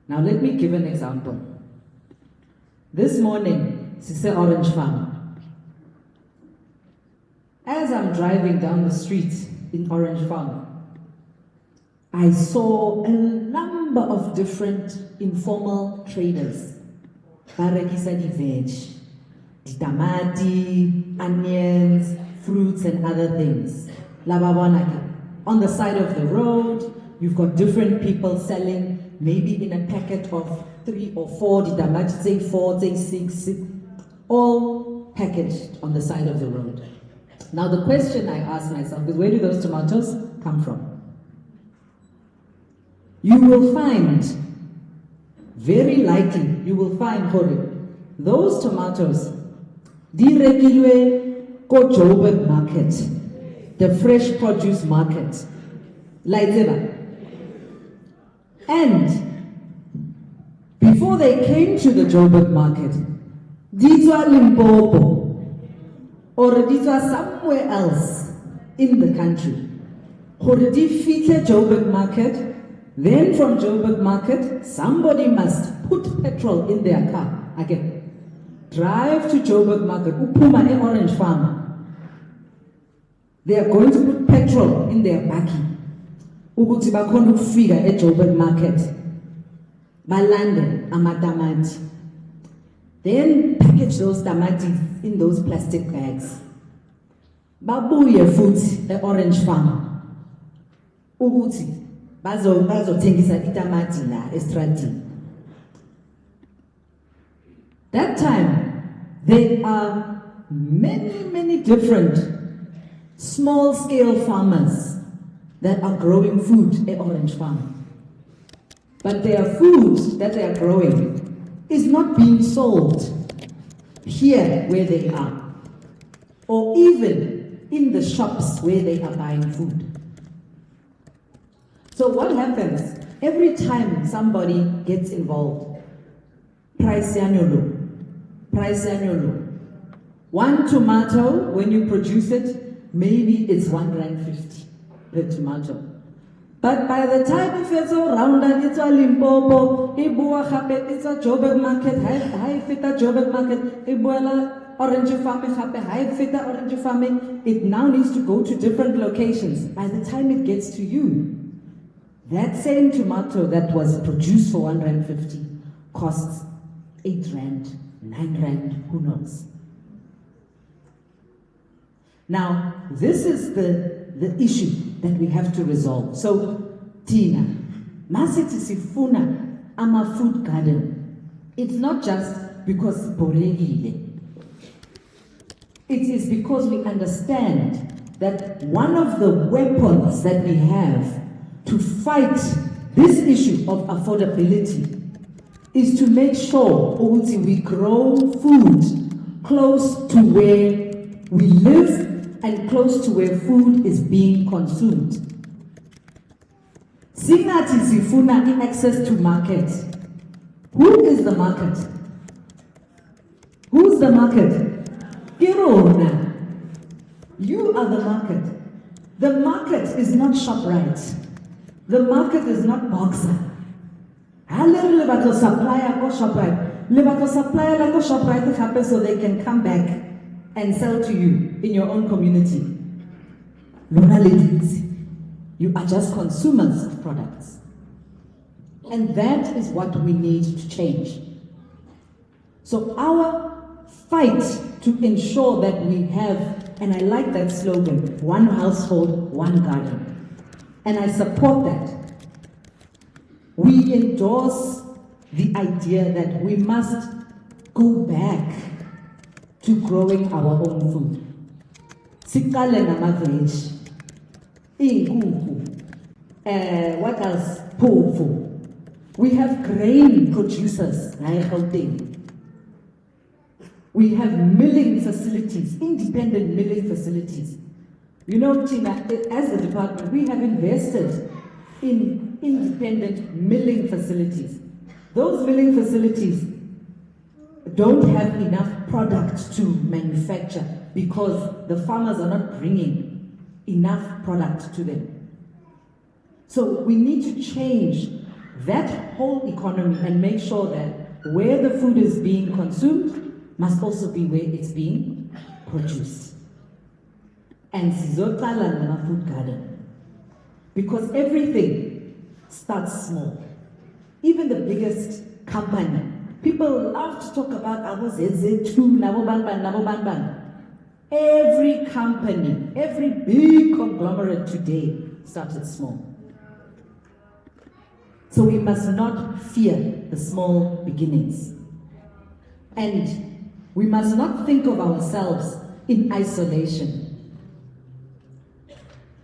Now let me give an example. This morning, Sise Orange Farm. As I'm driving down the street in Orange Farm, I saw a number of different informal traders. Barekisa di veg, di tamati, onions, fruits and other things. On the side of the road, you've got different people selling, maybe in a packet of 3 or 4, di tamati say 4, say 6, all packaged on the side of the road. Now the question I ask myself is, where do those tomatoes come from? You will find, very likely, you will find, those tomatoes, direkilwe ko Joburg market, the fresh produce market, and before they came to the Joburg market, these were Limpopo, or these were somewhere else in the country. Hordi fite Joburg market. Then from Joburg market, somebody must put petrol in their car. Again, drive to Joburg market, Upuma and Orange Farm. They are going to put petrol in their baki. Uguti bakondu figure at Joburg market. Balande amatamati. Then package those tamatis in those plastic bags. Babuye food at Orange Farm. Uguti. Bazo tengisa itamati na estradini. That time, there are many different small-scale farmers that are growing food at Orange Farm. But their food that they are growing is not being sold here where they are, or even in the shops where they are buying food. So what happens? Every time somebody gets involved, price yanyolo, price yanyolo. One tomato, when you produce it, maybe it's R1.50 per tomato. But by the time if it's around and it's a Limpopo, it's a Joburg market, high fit a Joburg market, orange farming, high fit orange farming, it now needs to go to different locations. By the time it gets to you, that same tomato that was produced for R1.50 costs R8, R9, who knows? Now, this is the issue that we have to resolve. So, Tina, masithi sifuna ama food garden. It's not just because boregile. It is because we understand that one of the weapons that we have to fight this issue of affordability is to make sure we grow food close to where we live and close to where food is being consumed. Singathi sifuna access to market. Who is the market? Who's the market? Kirona. You are the market. The market is not ShopRite. The market is not Boxer. Halle lebato supplier ko ShopRite. Lebato supplier like ShopRite happen so they can come back and sell to you in your own community. Lona ladies, you are just consumers of products. And that is what we need to change. So our fight to ensure that we have, and I like that slogan, one household, one garden. And I support that. We endorse the idea that we must go back to growing our own food. Sikale nama-veg, inkukhu, what else? Tofu. We have grain producers, we have milling facilities, independent milling facilities. You know, Tina, as a department, we have invested in independent milling facilities. Those milling facilities don't have enough product to manufacture because the farmers are not bringing enough product to them. So we need to change that whole economy and make sure that where the food is being consumed must also be where it's being produced. And sizotala nama food garden. Because everything starts small. Even the biggest company. People love to talk about every company, every big conglomerate today started small. So we must not fear the small beginnings. And we must not think of ourselves in isolation.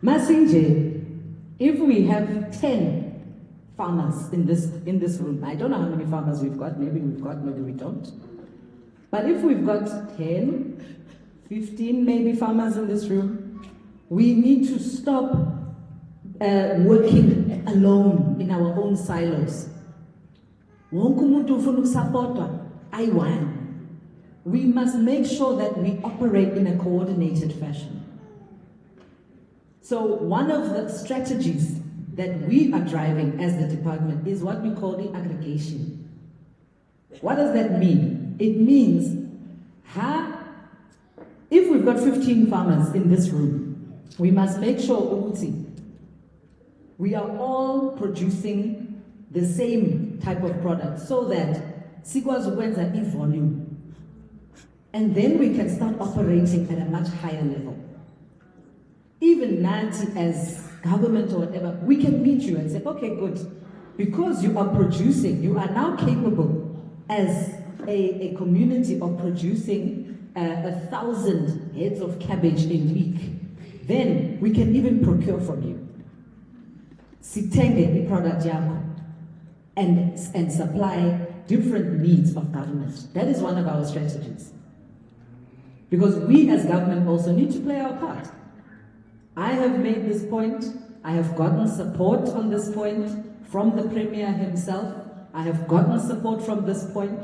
Masinje, if we have 10 farmers in this room, I don't know how many farmers we've got, maybe we've got, maybe we don't. But if we've got 10, 15 maybe farmers in this room, we need to stop working alone in our own silos. We must make sure that we operate in a coordinated fashion. So one of the strategies that we are driving as the department is what we call the aggregation. What does that mean? It means, if we've got 15 farmers in this room, we must make sure we are all producing the same type of product so that sikwazi ukwenza volume. And then we can start operating at a much higher level. Even Nancy as government or whatever, we can meet you and say, okay, good. Because you are producing, you are now capable as a community of producing 1,000 heads of cabbage a week, then we can even procure from you. Sitenge the product yakho and supply different needs of government. That is one of our strategies. Because we as government also need to play our part. I have made this point. I have gotten support on this point from the Premier himself. I have gotten support from this point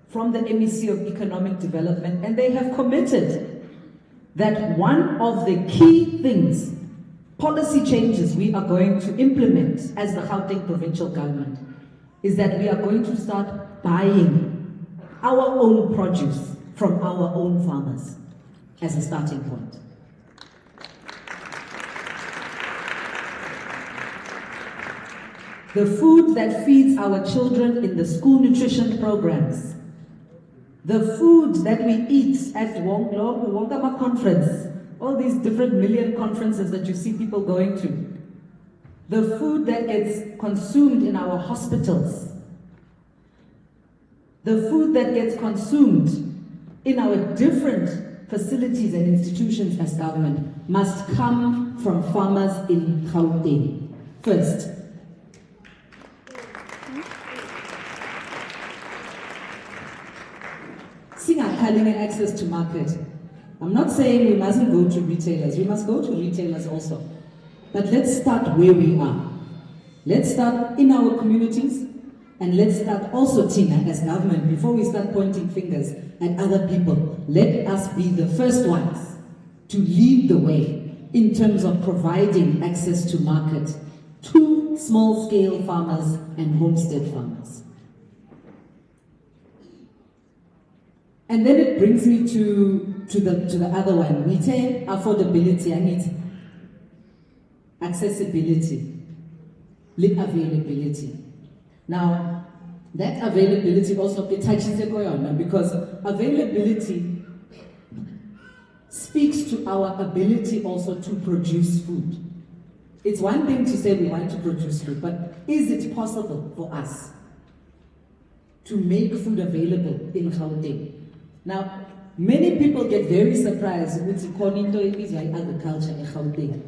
from the MEC of Economic Development, and they have committed that one of the key things, policy changes we are going to implement as the Gauteng provincial government, is that we are going to start buying our own produce from our own farmers as a starting point. The food that feeds our children in the school nutrition programs, the food that we eat at Wongama conference, all these different million conferences that you see people going to, the food that gets consumed in our hospitals, the food that gets consumed in our different facilities and institutions as government must come from farmers in Gauteng first. Having access to market. I'm not saying we mustn't go to retailers. We must go to retailers also. But let's start where we are. Let's start in our communities, and let's start also, Tina, as government, before we start pointing fingers at other people. Let us be the first ones to lead the way in terms of providing access to market to small-scale farmers and homestead farmers. And then it brings me to the other one. We say affordability, I need accessibility, availability. Now, that availability also touches the koyona, because availability speaks to our ability also to produce food. It's one thing to say we want to produce food, but is it possible for us to make food available in Gauteng? Now, many people get very surprised with agriculture in Gauteng.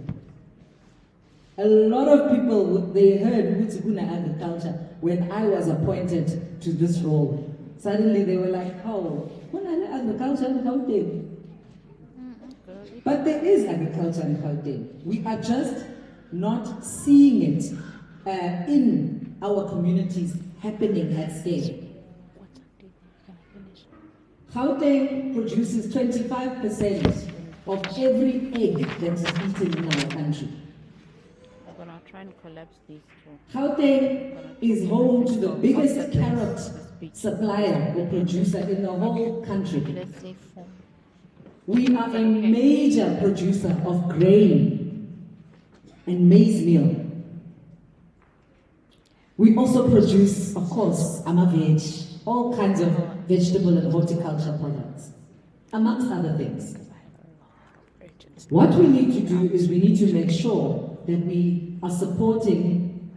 A lot of people, they heard agriculture when I was appointed to this role. Suddenly they were like, oh, agriculture in Gauteng. But there is agriculture in Gauteng. We are just not seeing it in our communities happening at scale. Gauteng produces 25% of every egg that is eaten in our country. I'm gonna try and collapse these two. Gauteng is home to the biggest carrot supplier or producer in the whole country. We are a major producer of grain and maize meal. We also produce, of course, veg, all kinds of vegetable and horticulture products, amongst other things. What we need to do is we need to make sure that we are supporting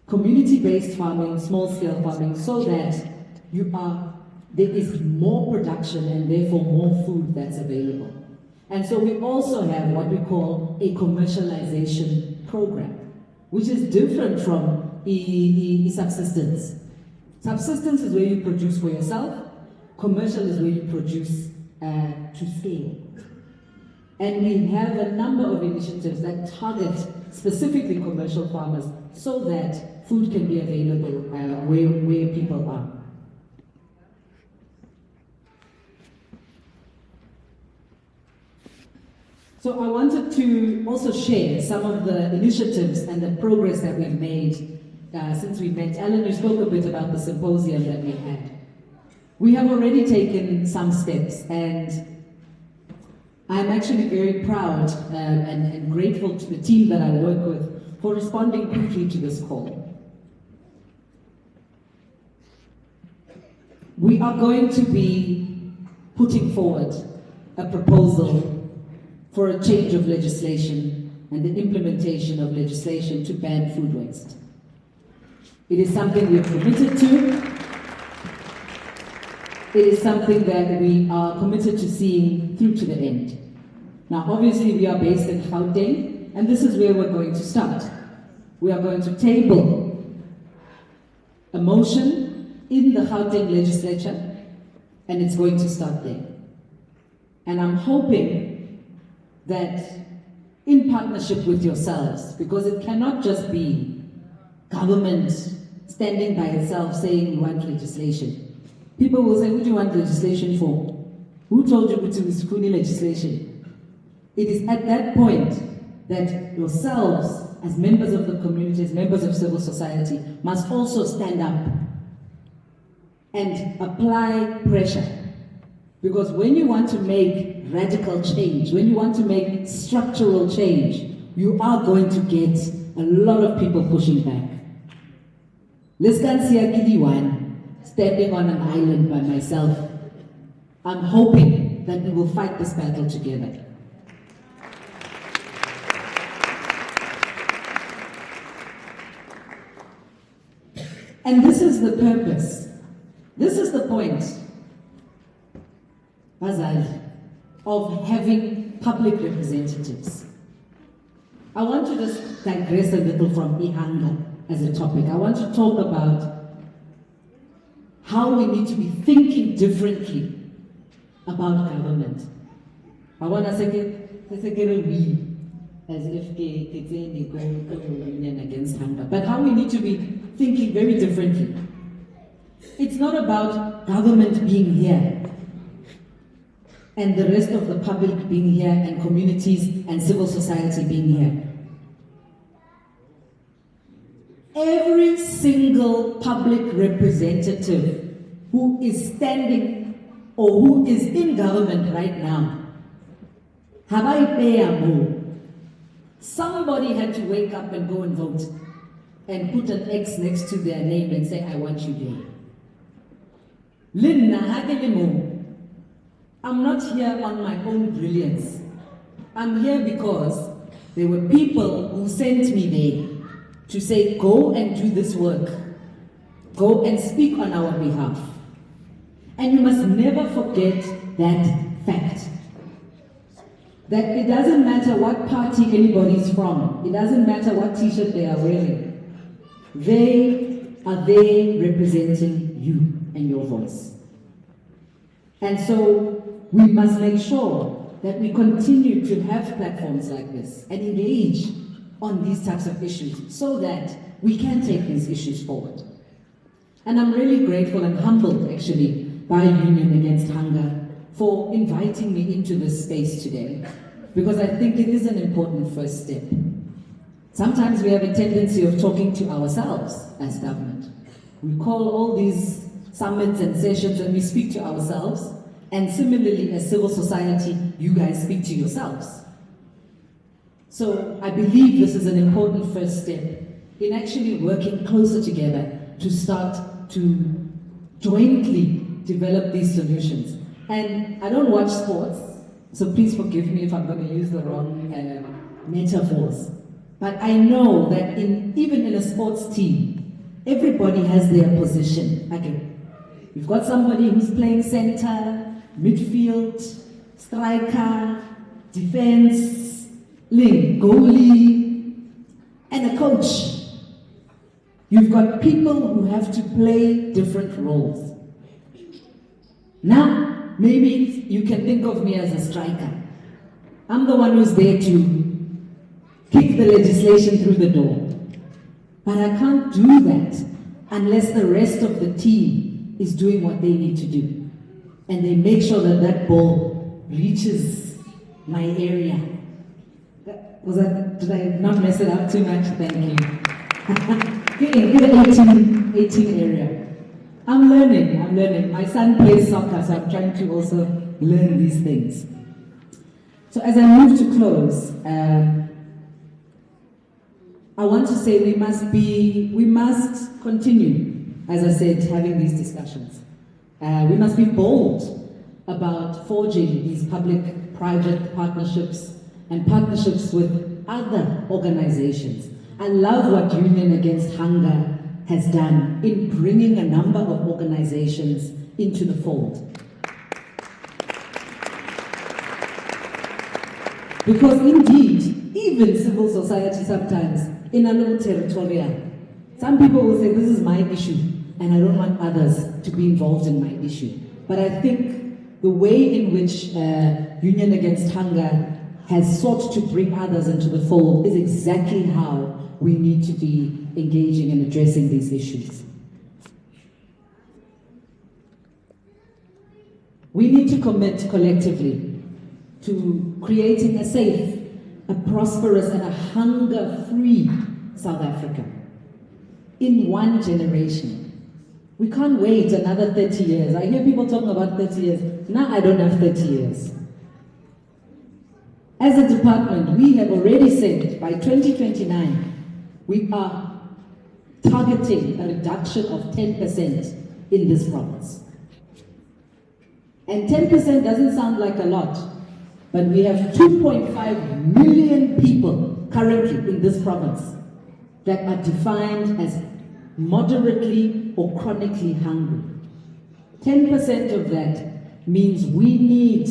community-based farming, small-scale farming, so that there is more production and therefore more food that's available. And so we also have what we call a commercialization program, which is different from subsistence. Subsistence is where you produce for yourself. Commercial is where you produce to scale. And we have a number of initiatives that target specifically commercial farmers so that food can be available where people are. So I wanted to also share some of the initiatives and the progress that we've made since we met. Alan, you spoke a bit about the symposium that we had. We have already taken some steps, and I'm actually very proud and grateful to the team that I work with for responding quickly to this call. We are going to be putting forward a proposal for a change of legislation and the implementation of legislation to ban food waste. It is something we're committed to. it is something that we are committed to seeing through to the end. Now, obviously, we are based in Gauteng, and this is where we're going to start. We are going to table a motion in the Gauteng legislature, and it's going to start there. And I'm hoping that in partnership with yourselves, because it cannot just be government standing by itself saying we want legislation. People will say, who do you want legislation for? Who told you to be legislation? It is at that point that yourselves, as members of the community, as members of civil society, must also stand up and apply pressure. Because when you want to make radical change, when you want to make structural change, you are going to get a lot of people pushing back. Standing on an island by myself. I'm hoping that we will fight this battle together. And this is the purpose. This is the point, Bazali, of having public representatives. I want to just digress a little from Ihanga as a topic. I want to talk about how we need to be thinking differently about government. I want to say we, as if it's union against hunger, but how we need to be thinking very differently. It's not about government being here and the rest of the public being here and communities and civil society being here. Every single public representative who is standing or who is in government right now, somebody had to wake up and go and vote and put an X next to their name and say, I want you there. I'm not here on my own brilliance. I'm here because there were people who sent me there to say, go and do this work. Go and speak on our behalf. And you must never forget that fact. That it doesn't matter what party anybody's from. It doesn't matter what t-shirt they are wearing. They are there representing you and your voice. And so we must make sure that we continue to have platforms like this and engage on these types of issues so that we can take these issues forward. And I'm really grateful and humbled, actually, by Union Against Hunger for inviting me into this space today, because I think it is an important first step. Sometimes we have a tendency of talking to ourselves as government. We call all these summits and sessions and we speak to ourselves, and similarly as civil society, you guys speak to yourselves. So I believe this is an important first step in actually working closer together to start to jointly develop these solutions. And I don't watch sports, so please forgive me if I'm going to use the wrong metaphors. But I know that even in a sports team, everybody has their position. Okay. You've got somebody who's playing center, midfield, striker, defense, goalie, and a coach. You've got people who have to play different roles. Now, maybe you can think of me as a striker. I'm the one who's there to kick the legislation through the door. But I can't do that unless the rest of the team is doing what they need to do. And they make sure that that ball reaches my area. Did I not mess it up too much? Thank you. Good 18 area. I'm learning. My son plays soccer, so I'm trying to also learn these things. So as I move to close, I want to say we must continue, as I said, having these discussions. We must be bold about forging these public-private partnerships and partnerships with other organizations. I love what Union Against Hunger has done in bringing a number of organizations into the fold. Because indeed, even civil society sometimes, in a little territorial, some people will say, this is my issue, and I don't want others to be involved in my issue. But I think the way in which Union Against Hunger has sought to bring others into the fold is exactly how we need to be engaging and addressing these issues. We need to commit collectively to creating a safe, a prosperous, and a hunger-free South Africa in one generation. We can't wait another 30 years. I hear people talking about 30 years. Now I don't have 30 years. As a department, we have already said by 2029, we are targeting a reduction of 10% in this province. And 10% doesn't sound like a lot, but we have 2.5 million people currently in this province that are defined as moderately or chronically hungry. 10% of that means we need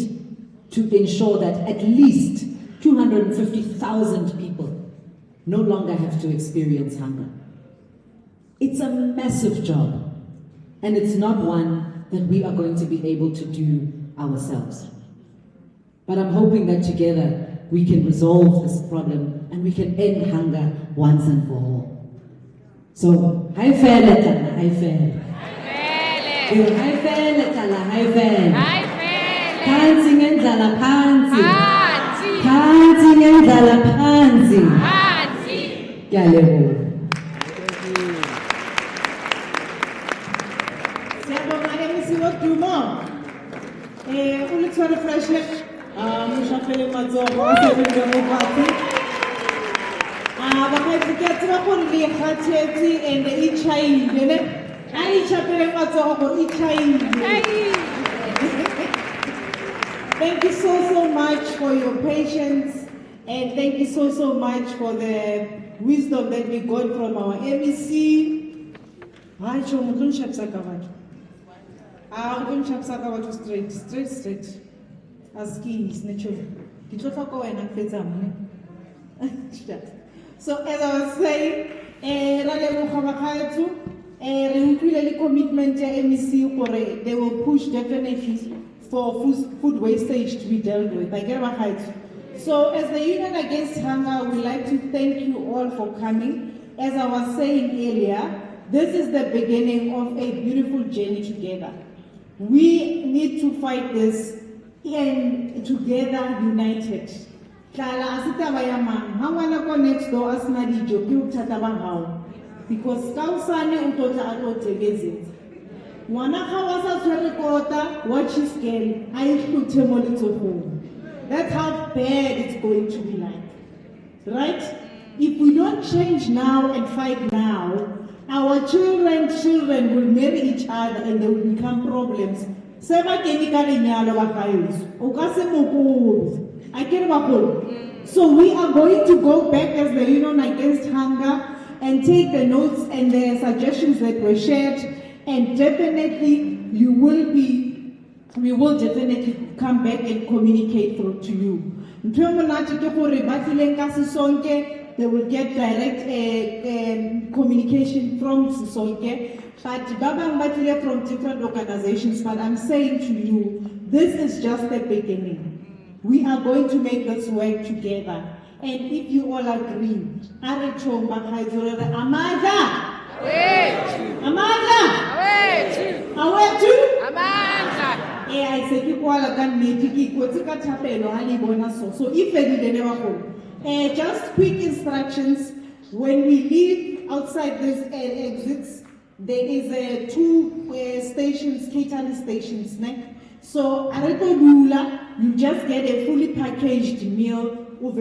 to ensure that at least 250,000 people no longer have to experience hunger. It's a massive job, and it's not one that we are going to be able to do ourselves. But I'm hoping that together we can resolve this problem and we can end hunger once and for all. So, hi fele tala, hi fele. Hi fele tala, hi fele. Phansi ngendlala phansi. Phansi ngendlala phansi. Ngiyalebonga. Siyabonga MC Wodumo. Ulitwa refreshment. Mushafele matsogo asebenza ngophathi. Bakhathi ba go le khathetse and ichayile ne. Ai chapele matsogo go ichayile. Thank you so much for your patience, and thank you so much for the wisdom that we got from our MEC. Straight. So as I was saying, commitment MEC, they will push definitely for food wastage to be dealt with. So as the Union Against Hunger, we'd like to thank you all for coming. As I was saying earlier, this is the beginning of a beautiful journey together. We need to fight this and together united. Next door because watch his scale. That's how bad it's going to be like. Right? If we don't change now and fight now, our children will marry each other and they will become problems. So we are going to go back as the Union Against Hunger and take the notes and the suggestions that were shared, and definitely we will definitely come back and communicate through to you. They will get direct communication from Sisonke, but from different organizations. But I'm saying to you, this is just the beginning. We are going to make this work together. And if you all agree, I say so if just quick instructions. When we leave outside these exits, there is two stations, catering stations. So you just get a fully packaged meal. Right,